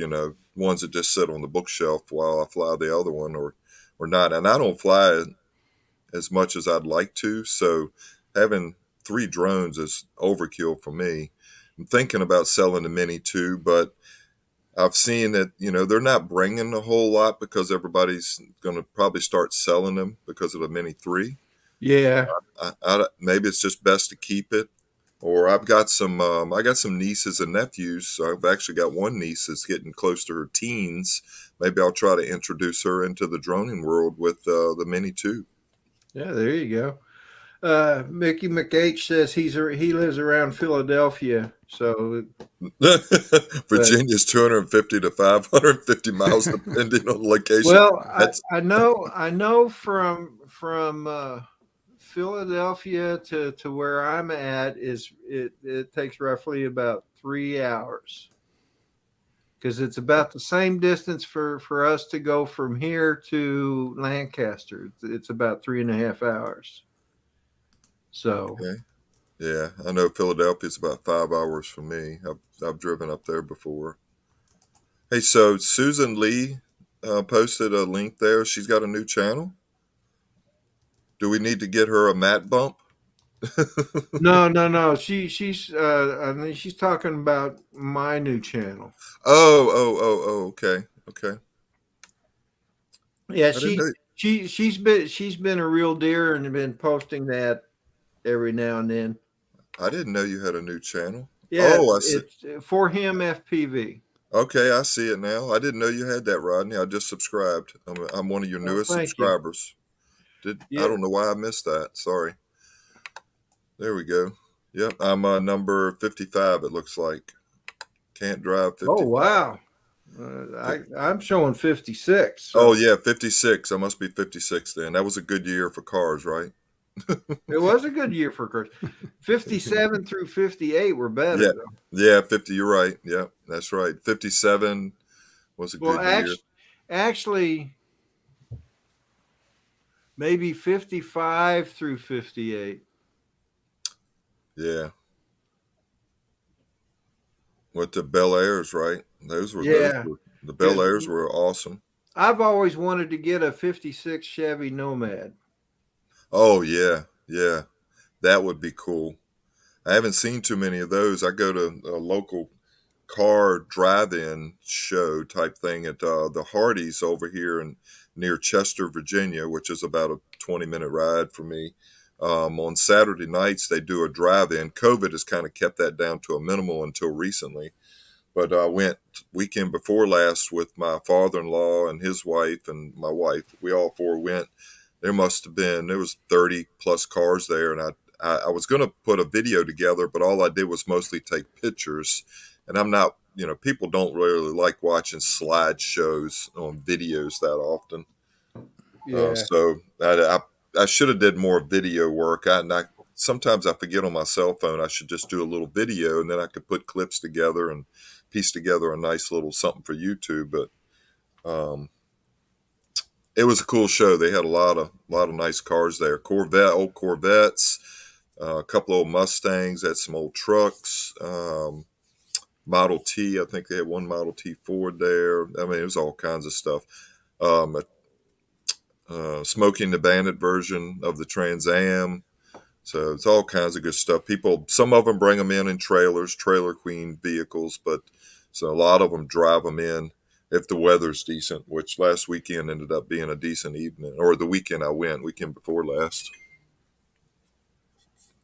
ones that just sit on the bookshelf while I fly the other one or not. And I don't fly as much as I'd like to, so having 3 drones is overkill for me. I'm thinking about selling the Mini 2, but I've seen that they're not bringing a whole lot because everybody's going to probably start selling them because of the Mini 3. Yeah. Maybe it's just best to keep it. Or I got some nieces and nephews. So I've actually got one niece that's getting close to her teens. Maybe I'll try to introduce her into the droning world with the Mini 2. Yeah, there you go. Mickey McH says he lives around Philadelphia, so Virginia's 250 to 550 miles depending on location. Well, I know from Philadelphia to where I'm at it takes roughly about 3 hours, because it's about the same distance for us to go from here to Lancaster. It's about 3.5 hours. So, okay. Yeah, I know Philadelphia's about 5 hours from me. I've driven up there before. Hey, so Susan Lee posted a link there. She's got a new channel. Do we need to get her a mat bump? No. She's I mean, she's talking about my new channel. Oh, okay. Yeah, she's been a real dear and been posting that every now and then. I didn't know you had a new channel. Yeah, I see. It's For Him FPV. Okay, I see it now. I didn't know you had that, Rodney. I just subscribed. I'm one of your newest subscribers. I don't know why I missed that. Sorry. There we go. Yep, I'm number 55. It looks like. Can't drive 55. Oh wow. I'm showing 56. So. Oh yeah, 56. I must be 56 then. That was a good year for cars, right? It was a good year for cars. 57 through 58 were better. Yeah, though. yeah, 50. You're right. Yeah, that's right. 57 was a good year. Actually, maybe 55 through 58. Yeah. With the Bel Airs, right? Those Yeah. were the Bel Airs were awesome. I've always wanted to get a 56 Chevy Nomad. Oh yeah, yeah. That would be cool. I haven't seen too many of those. I go to a local car drive-in show type thing at the Hardee's over here in near Chester, Virginia, which is about a 20-minute ride for me. On Saturday nights, they do a drive-in. COVID has kind of kept that down to a minimal until recently. But I went weekend before last with my father-in-law and his wife and my wife. We all four went. There was 30 plus cars there, and I was going to put a video together, but all I did was mostly take pictures. And I'm not, people don't really like watching slideshows on videos that often. Yeah. So I should have did more video work. Sometimes I forget on my cell phone. I should just do a little video, and then I could put clips together and piece together a nice little something for YouTube. But it was a cool show. They had a lot of nice cars there. Old Corvettes, a couple old Mustangs, had some old trucks. Model T, I think they had one Model T Ford there. I mean, it was all kinds of stuff. Smoking the Bandit version of the Trans Am. So it's all kinds of good stuff. Some of them bring them in trailers, Trailer Queen vehicles, but so a lot of them drive them in if the weather's decent, which last weekend ended up being a decent evening, or the weekend I went, weekend before last.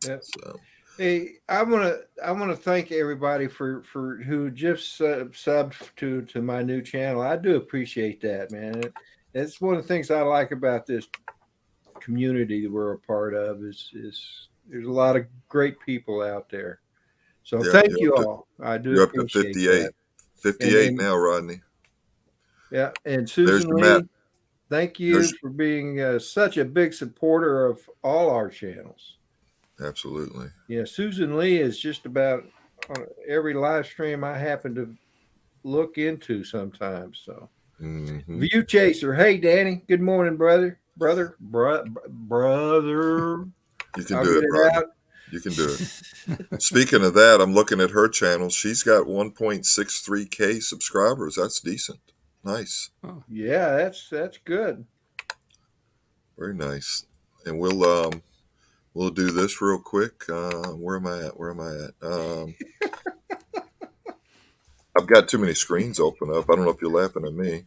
Yeah. So. Hey, I want to thank everybody for who just subbed to my new channel. I do appreciate that, man. It's one of the things I like about this community that we're a part of is there's a lot of great people out there. So Yeah, thank you all. I do you're up to appreciate 58. that. 58 now, Rodney. Yeah, and There's Susan your Lee, map. thank you for being such a big supporter of all our channels. Absolutely. Yeah, Susan Lee is just about on every live stream I happen to look into sometimes. So, View Chaser, hey Danny, good morning, brother. You can do it, brother. You can do it. Speaking of that, I'm looking at her channel. She's got 1.63K subscribers. That's decent. Nice. Oh. Yeah, that's good. Very nice. And we'll do this real quick. Where am I at? I've got too many screens open up. I don't know if you're laughing at me.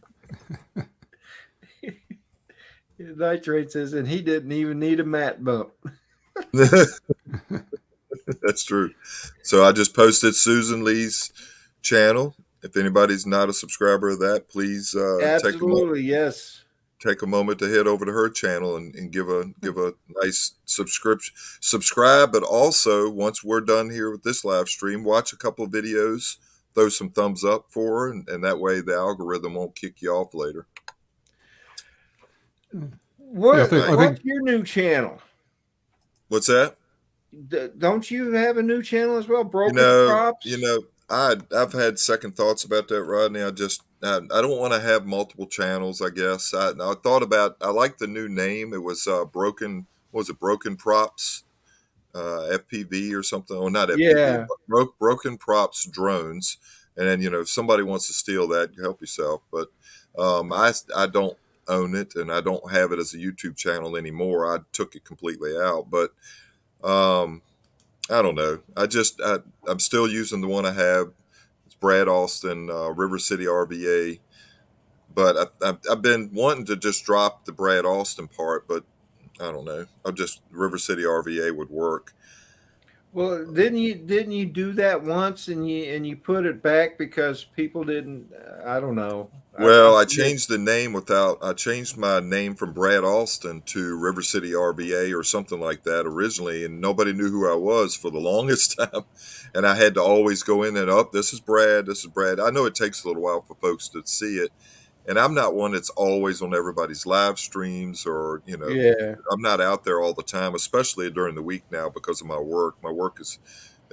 Nitrate says, and he didn't even need a mat bump. That's true. So I just posted Susan Lee's channel. If anybody's not a subscriber of that, please take a moment to head over to her channel and give a nice subscribe. But also, once we're done here with this live stream, watch a couple of videos, throw some thumbs up for her, and that way the algorithm won't kick you off later. What's your new channel? What's that? Don't you have a new channel as well? Broken Props? I've had second thoughts about that, Rodney. I don't want to have multiple channels, I guess. I like the new name. It was Broken Props, FPV or something. Oh, not FPV, but Broken Props Drones. And then, if somebody wants to steal that, help yourself. But I don't own it, and I don't have it as a YouTube channel anymore. I took it completely out. But I don't know. I'm still using the one I have. It's Brad Austin, River City RVA. But I've been wanting to just drop the Brad Austin part, but I don't know. River City RVA would work. Well, didn't you do that once and you put it back because people didn't? I don't know. Well, I changed the name I changed my name from Brad Austin to River City RVA or something like that originally, and nobody knew who I was for the longest time. And I had to always go in and this is Brad. I know it takes a little while for folks to see it. And I'm not one that's always on everybody's live streams or, I'm not out there all the time, especially during the week now because of my work. My work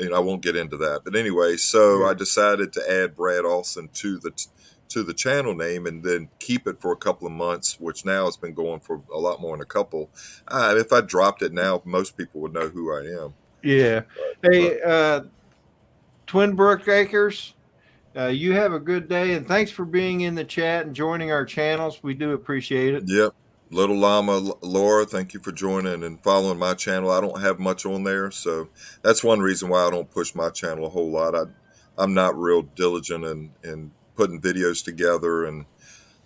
I won't get into that. But anyway, so I decided to add Brad Olson to the channel name and then keep it for a couple of months, which now has been going for a lot more than a couple. If I dropped it now, most people would know who I am. Yeah. Hey, Twin Brook Acres, you have a good day, and thanks for being in the chat and joining our channels. We do appreciate it. Yep. Little Llama Laura, thank you for joining and following my channel. I don't have much on there, so that's one reason why I don't push my channel a whole lot. I'm not real diligent in putting videos together, and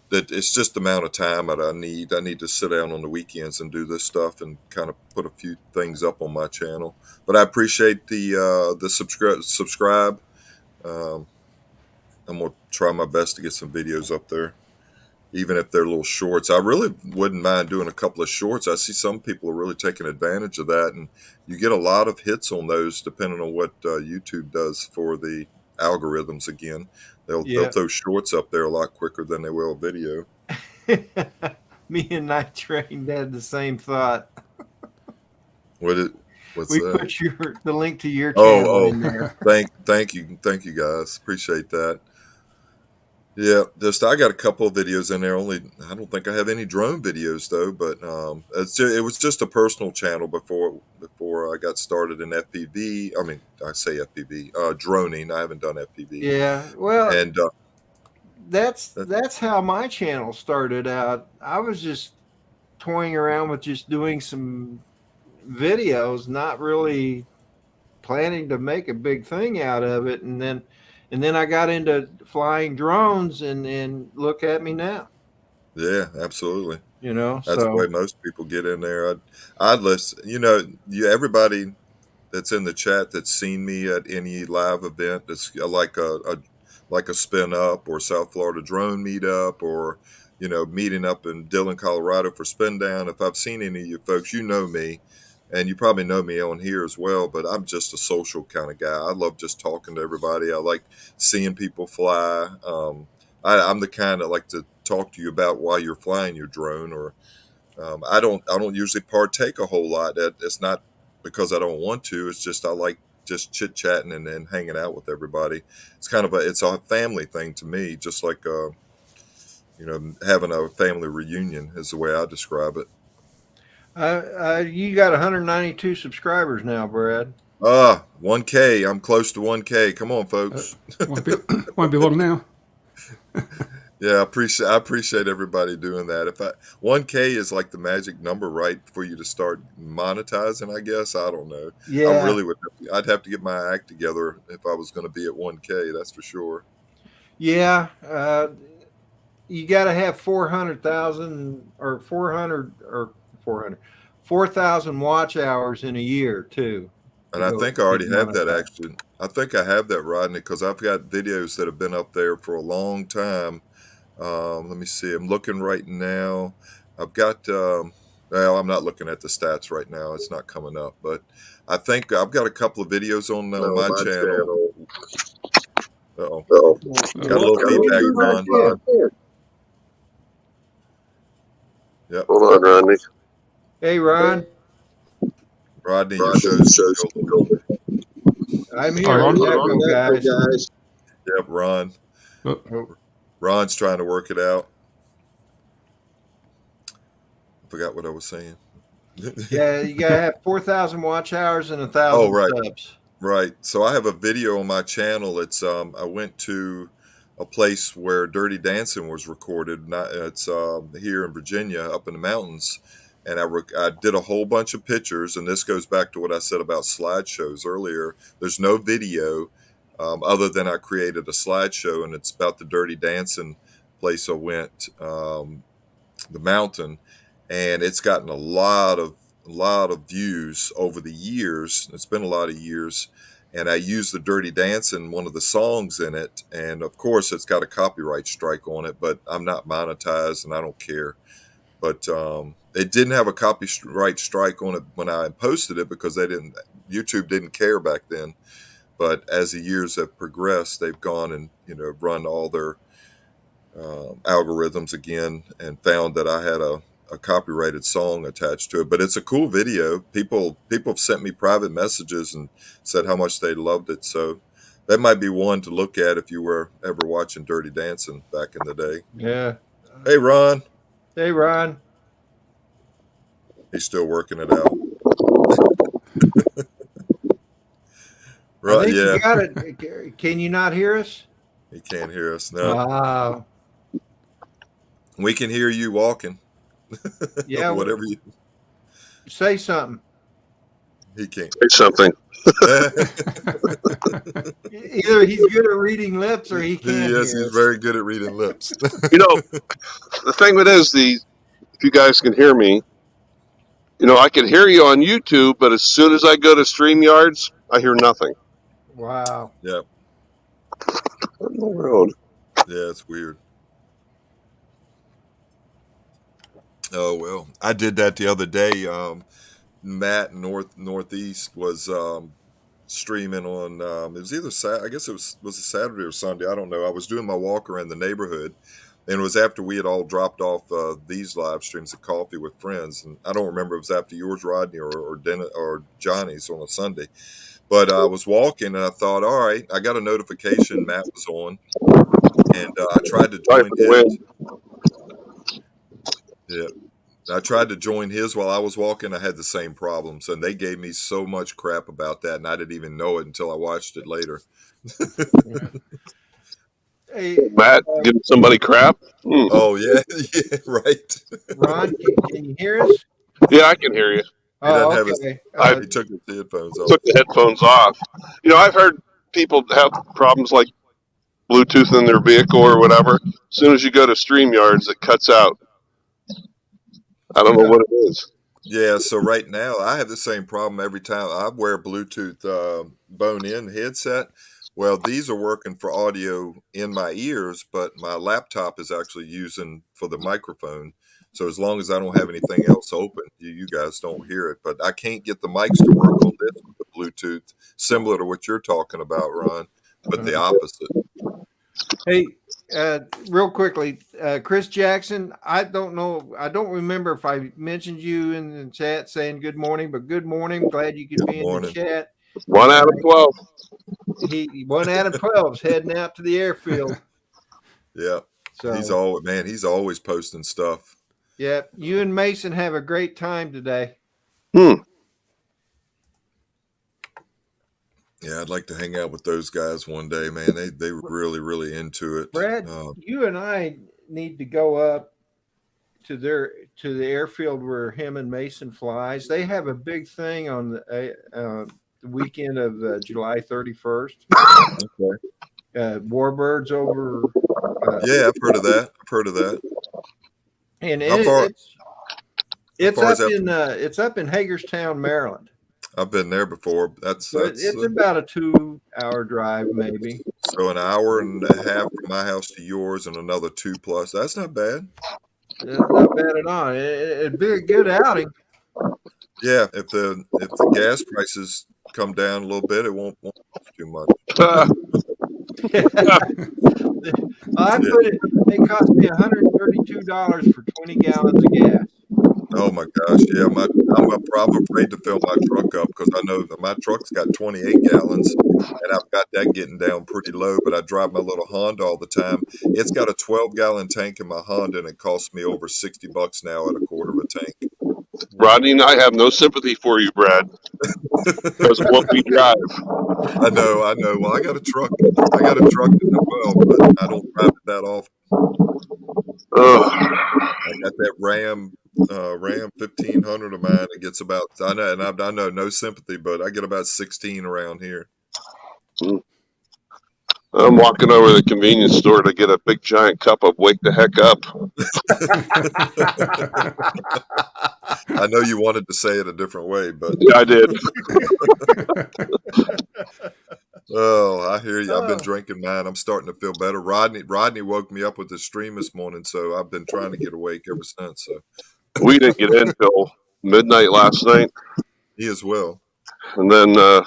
that it's just the amount of time that I need. I need to sit down on the weekends and do this stuff and kind of put a few things up on my channel. But I appreciate the subscribe. I'm gonna try my best to get some videos up there, even if they're little shorts. I really wouldn't mind doing a couple of shorts. I see some people are really taking advantage of that, and you get a lot of hits on those depending on what YouTube does for the algorithms. Again, they'll throw shorts up there a lot quicker than they will video. Me and Night Train had the same thought. What's we that? put the link to your channel in there. Thank you guys. Appreciate that. Yeah, I got a couple of videos in there. I don't think I have any drone videos though, but it was just a personal channel before I got started in FPV. I mean, I say FPV, droning. I haven't done FPV. Yeah, well, and that's how my channel started out. I was just toying around with just doing some videos, not really planning to make a big thing out of it, and then I got into flying drones, and look at me now. Yeah, absolutely. That's so the way most people get in there. I'd listen. Everybody that's in the chat that's seen me at any live event that's like a spin up or South Florida drone meetup, or meeting up in Dillon, Colorado for spin down. If I've seen any of you folks, you know me. And you probably know me on here as well, but I'm just a social kind of guy. I love just talking to everybody. I like seeing people fly. I'm the kind that like to talk to you about why you're flying your drone, or I don't usually partake a whole lot. It's not because I don't want to. It's just I like just chit chatting and then hanging out with everybody. It's kind of it's a family thing to me, just like having a family reunion is the way I describe it. You got 192 subscribers now, Brad. 1K. I'm close to 1K. Come on, folks. Won't be long now. Yeah, I appreciate everybody doing that. 1K is like the magic number, right, for you to start monetizing, I guess. I don't know. Yeah. I'd have to get my act together if I was going to be at 1K, that's for sure. Yeah. You got to have 400,000 or 4,000 watch hours in a year too. And I think I already have that actually. I think I have that, Rodney, because I've got videos that have been up there for a long time. Let me see. I'm looking right now. I've got, well, I'm not looking at the stats right now. It's not coming up, but I think I've got a couple of videos on my channel. Uh-oh. Got a little feedback, Ron. Yep. Hold on, Rodney. Hey, Ron. Rodney, your show's I'm here. Guys. Yep, Ron. Ron's trying to work it out. I forgot what I was saying. Yeah, you gotta have 4,000 watch hours and 1,000 subs. Right. So I have a video on my channel. It's I went to a place where Dirty Dancing was recorded. It's here in Virginia, up in the mountains. And I did a whole bunch of pictures, and this goes back to what I said about slideshows earlier. There's no video other than I created a slideshow, and it's about the Dirty Dancing place I went, the mountain, and it's gotten a lot of views over the years. It's been a lot of years, and I used the Dirty Dancing, one of the songs in it, and of course it's got a copyright strike on it, but I'm not monetized, and I don't care. But it didn't have a copyright strike on it when I posted it because YouTube didn't care back then. But as the years have progressed, they've gone and run all their algorithms again and found that I had a a copyrighted song attached to it, but it's a cool video. People have sent me private messages and said how much they loved it. So that might be one to look at if you were ever watching Dirty Dancing back in the day. Yeah. Hey, Ron. Hey, Ron. He's still working it out. I Right? think Yeah. you got it. Can you not hear us? He can't hear us. No. Wow. We can hear you walking. Yeah. Whatever you Say something. he can't. Say something. Either he's good at reading lips or he can't. Yes, hear he's us. very good at reading lips. You know, the thing with it is, if you guys can hear me, I can hear you on YouTube, but as soon as I go to StreamYards, I hear nothing. Wow. Yeah. What in the world? Yeah, it's weird. Oh well, I did that the other day. Matt Northeast was streaming on. It was either I guess it was a Saturday or Sunday. I don't know. I was doing my walk around the neighborhood, and it was after we had all dropped off these live streams of Coffee with Friends, and I don't remember if it was after yours, Rodney, or Dennis, or Johnny's on a Sunday. But I was walking, and I thought, all right, I got a notification Matt was on, and I tried to join his. Yeah. I tried to join his while I was walking. I had the same problems, and they gave me so much crap about that, and I didn't even know it until I watched it later. Hey, Matt, giving somebody crap? Oh, yeah, yeah, right. Ron, can you hear us? Yeah, I can hear you. Oh, doesn't have okay. He took his headphones off. Took the headphones off. I've heard people have problems like Bluetooth in their vehicle or whatever. As soon as you go to StreamYards, it cuts out. I don't know what it is. Yeah, so right now I have the same problem every time. I wear a Bluetooth bone-in headset. Well, these are working for audio in my ears, but my laptop is actually using for the microphone. So as long as I don't have anything else open, you guys don't hear it. But I can't get the mics to work on this with the Bluetooth, similar to what you're talking about, Ron, but the opposite. Hey, real quickly, Chris Jackson, I don't know. I don't remember if I mentioned you in the chat saying good morning, but good morning. Glad you could be in the chat. 1 out of 12. He 1 out of 12 is heading out to the airfield. Yeah. So He's always posting stuff. yeah, you and Mason have a great time today. Yeah, I'd like to hang out with those guys one day, man. They were really, really into it. Brad, you and I need to go up to the airfield where him and Mason flies. They have a big thing on the weekend of July 31st. Okay. Warbirds over. Yeah, I've heard of that. And it's up in Hagerstown, Maryland. I've been there before. It's about a 2-hour drive, maybe. So an hour and a half from my house to yours, and another 2+. That's not bad. It's not bad at all. It'd be a good outing. Yeah, if the gas prices come down a little bit, it won't cost too much. It cost me $132 for 20 gallons of gas. Oh my gosh, yeah. I'm afraid to fill my truck up because I know that my truck's got 28 gallons, and I've got that getting down pretty low. But I drive my little Honda all the time. It's got a 12-gallon tank in my Honda, and it costs me over $60 now at a quarter of a tank. Rodney and I have no sympathy for you, Brad, because of what we drive. I know. Well, I got a truck as well, but I don't drive it that often. I got that Ram 1500 of mine. It gets about, I know no sympathy, but I get about 16 around here. I'm walking over to the convenience store to get a big giant cup of Wake the Heck Up. I know you wanted to say it a different way, but yeah, I did. Oh, I hear you. I've been drinking mine. I'm starting to feel better. Rodney woke me up with the stream this morning, so I've been trying to get awake ever since. So we didn't get in till midnight last night. He as well. And then I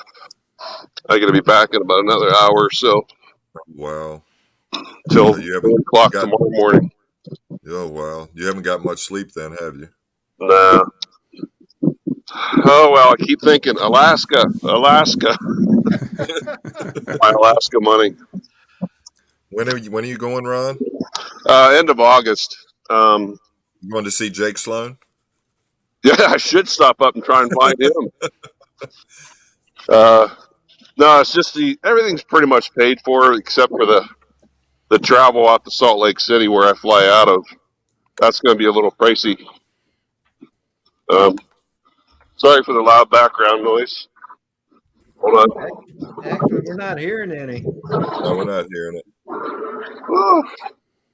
got to be back in about another hour or so. Wow. Till 1 o'clock tomorrow morning. Oh, wow. You haven't got much sleep then, have you? Nah. Oh, well, I keep thinking Alaska. My Alaska money. When are you going, Ron? End of August. You going to see Jake Sloan? Yeah, I should stop up and try and find him. No, it's just everything's pretty much paid for except for the travel out to Salt Lake City where I fly out of. That's going to be a little pricey. Sorry for the loud background noise. Hold on. Actually, we're not hearing any. No, we're not hearing it. Oh,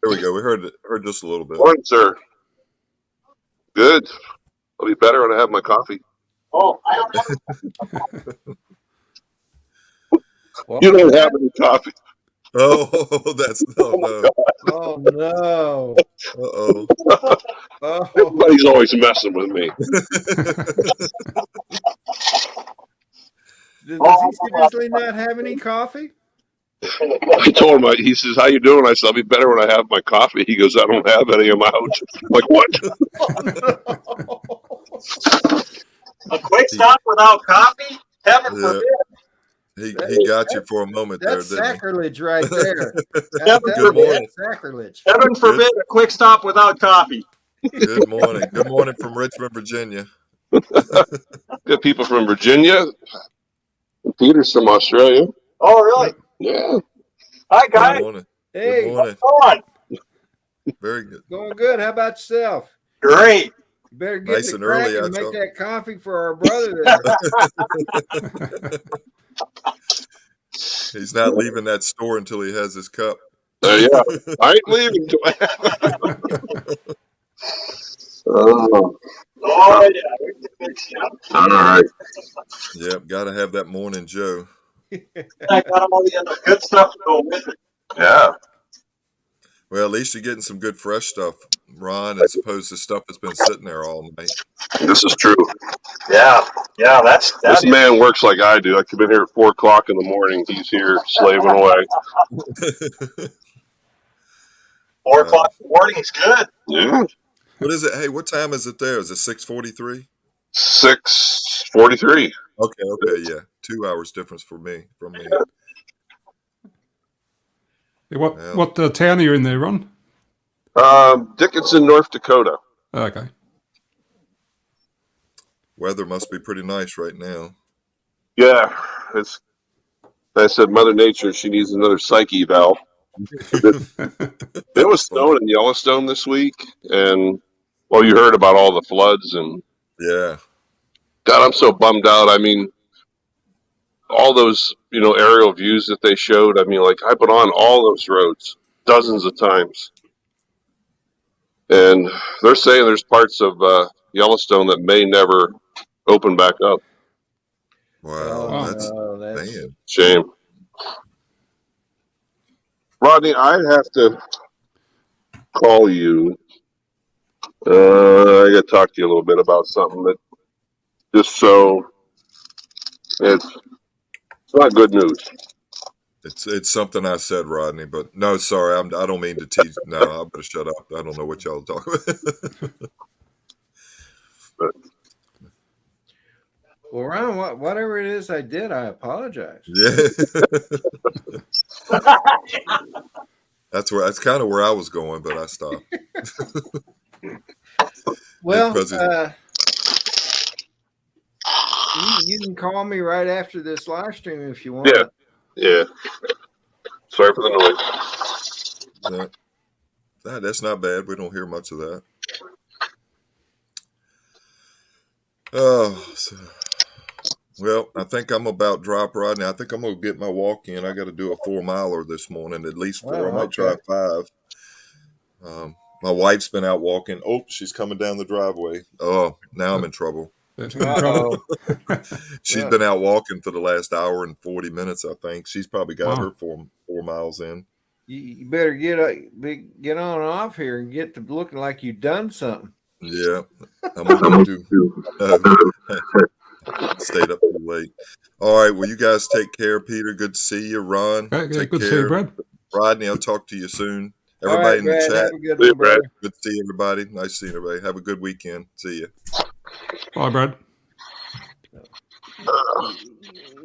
There we go. We heard just a little bit. morning, sir. Good. I'll be better when I have my coffee. Oh, What You was don't that? have any coffee. Oh, that's no. Oh no! Uh-oh. Oh, Everybody's always messing with me. does he seriously not have any coffee? I told him, he says, how you doing? I said, I'll be better when I have my coffee. He goes, I don't have any in my house. I'm like, what? a quick stop without coffee? Heaven Yeah. forbid. He got you for a moment there, That's didn't sacrilege right there. Good morning. That's sacrilege. Heaven forbid a quick stop without coffee. he? Good morning. Good morning from Richmond, Virginia. Got people from Virginia. Peter's from Australia. Oh, really? Yeah. Hi, Good guys. morning. Hey, Good morning. Come on. Very good. going good. How about yourself? Great. You better get Nice to and early, cracking and I make thought. that coffee for our brother there. He's not leaving that store until he has his cup. Yeah. I ain't leaving till I have Oh, yeah. all right. Yep, got to have that morning Joe. I got all the good stuff to go with it. Yeah. Well, at least you're getting some good fresh stuff, Ron, as opposed to stuff that's been sitting there all night. This is true. Yeah. Yeah, This man works like I do. I come in here at 4 o'clock in the morning. He's here slaving away. 4 o'clock in the morning is good. Yeah. What is it? Hey, what time is it there? Is it 6:43? 6:43. Okay, yeah. 2 hours difference from me. Yeah, what Well. what town are you in there, Ron? Dickinson, North Dakota. Okay. Weather must be pretty nice right now. Yeah. I said, Mother Nature, she needs another psyche eval. It was snowing in Yellowstone this week, and well, you heard about all the floods, and Yeah. God, I'm so bummed out. I mean, all those aerial views that they showed. I mean, like I've been on all those roads dozens of times, and they're saying there's parts of Yellowstone that may never open back up. Wow. That's that's man. Shame. Rodney, I have to call you. I got to talk to you a little bit about something that just so it's not good news. It's something I said, Rodney, but no, sorry, I don't mean to tease. No, I better shut up. I don't know what y'all talk about. well, Ron. Whatever it is I did, I apologize. Yeah. That's kind of where I was going, but I stopped. Well, Because you can call me right after this live stream if you want. Yeah. Sorry for the noise. that's not bad. We don't hear much of that. Oh, well, I think I'm about drop, Rodney. I think I'm going to get my walk in. I got to do a 4-miler this morning, at least 4. Oh, I might try 5. My wife's been out walking. Oh, she's coming down the driveway. Oh, now I'm in trouble. She's been out walking for the last hour and 40 minutes, I think. She's probably got her 4 miles in. You better get on off here and get to looking like you've done something. Yeah, I'm going to stayed up too late. All right, well, you guys take care, Peter. Good to see you, Ron. Okay, take good care. to see you, Brad. Rodney, I'll talk to you soon. Everybody in the Brad, chat. have a good See you, one, brother. Good to see everybody. Nice seeing everybody. Have a good weekend. See you. Bye, Brad.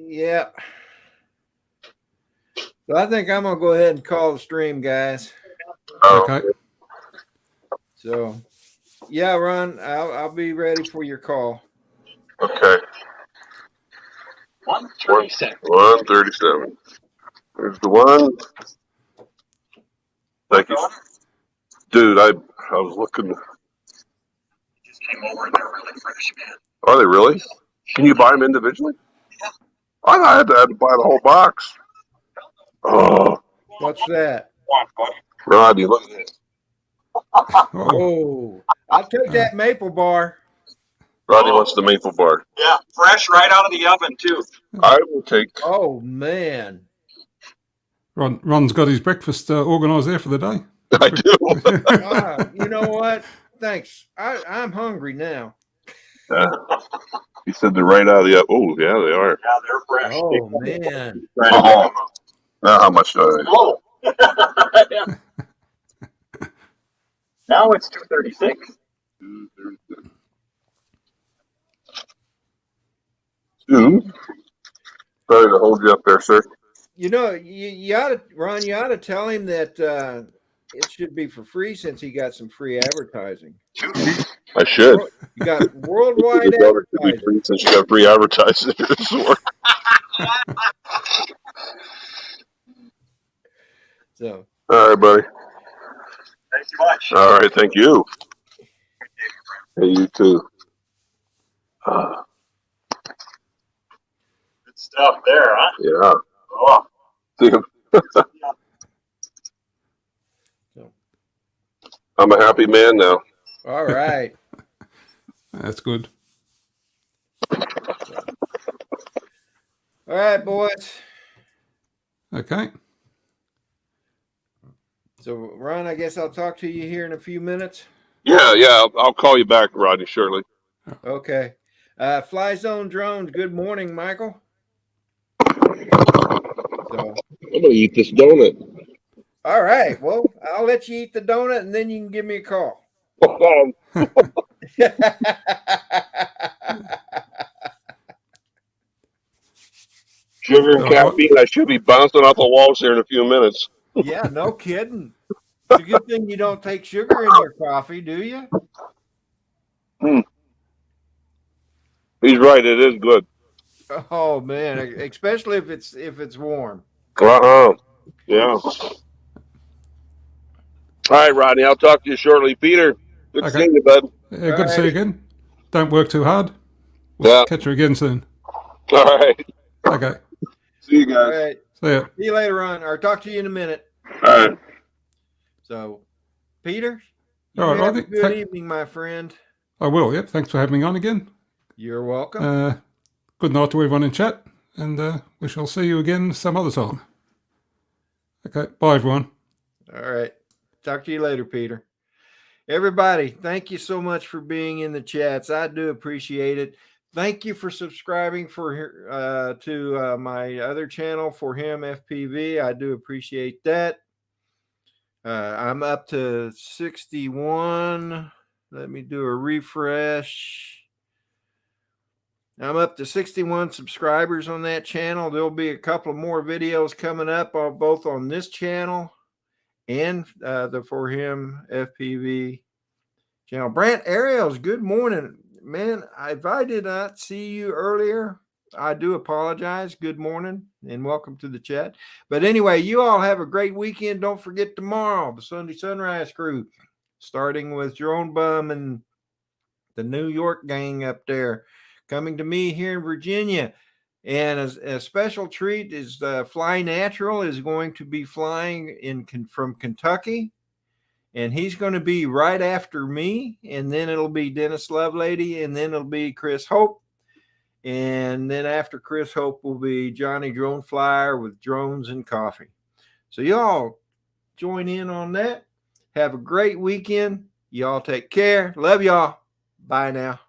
Yeah. So I think I'm gonna go ahead and call the stream, guys. Okay. So, yeah, Ron, I'll be ready for your call. Okay. 137. 137. There's the one. Thank you. Dude, I was looking. Just came over and they're really fresh, man. Are they really? Can you buy them individually? I thought I had to buy the whole box. Oh, What's that? Rodney, look at this. Oh, Oh, I'll take that maple bar. Rodney wants the maple bar. Yeah, fresh right out of the oven, too. I will take. Oh man. Ron's got his breakfast organised there for the day. I do. You know what? Thanks. I'm hungry now. He said they're right out of the oven. Oh, yeah, they are. Yeah, they're fresh. Oh man. Oh, now how much do I? Whoa. Yeah. Now it's 236. Sorry to hold you up there, sir. You know, you ought to, Ron. You ought to tell him that it should be for free since he got some free advertising. I should. You got worldwide advertising. Since you got free advertising. So. All right, buddy. Thank you much. All right, thank you. Hey, you too. Good stuff there, huh? Yeah. Oh. See him. I'm a happy man now. All right. That's good. All right, boys. Okay. So, Ron, I guess I'll talk to you here in a few minutes. Yeah. I'll call you back, Rodney, shortly. Okay. Fly Zone Drones, good morning, Michael. So, I'm gonna eat this donut. all right. Well, I'll let you eat the donut and then you can give me a call. Sugar and caffeine. I should be bouncing off the walls here in a few minutes. Yeah, no kidding. It's a good thing you don't take sugar in your coffee, do you? He's right. It is good. Oh man, especially if it's warm. Yeah. All right, Rodney. I'll talk to you shortly. Peter, good Okay. seeing you, bud. Yeah, good to see you again. Don't work too hard. Yeah. Catch you again soon. All right. Okay. See you All guys. right. See ya. See you later on, or talk to you in a minute. All right. So, Peter, you All right, have a Rodney. good evening, my friend. I will. Yep. Thanks for having me on again. You're welcome. Good night to everyone in chat, and we shall see you again some other time. Okay. Bye, everyone. All right. Talk to you later, Peter. Everybody, thank you so much for being in the chats. I do appreciate it. Thank you for subscribing to my other channel, For Him FPV. I do appreciate that. I'm up to 61. Let me do a refresh. I'm up to 61 subscribers on that channel. There'll be a couple of more videos coming up both on this channel and the For Him FPV channel. Brant Ariels, good morning. Man, if I did not see you earlier, I do apologize. Good morning and welcome to the chat. But anyway, you all have a great weekend. Don't forget tomorrow, the Sunday Sunrise crew, starting with Jerome Bum and the New York gang up there, coming to me here in Virginia. And a special treat is Fly Natural is going to be flying from Kentucky. And he's going to be right after me. And then it'll be Dennis Lovelady. And then it'll be Chris Hope. And then after Chris Hope will be Johnny Drone Flyer with Drones and Coffee. So y'all join in on that. Have a great weekend. Y'all take care. Love y'all. Bye now.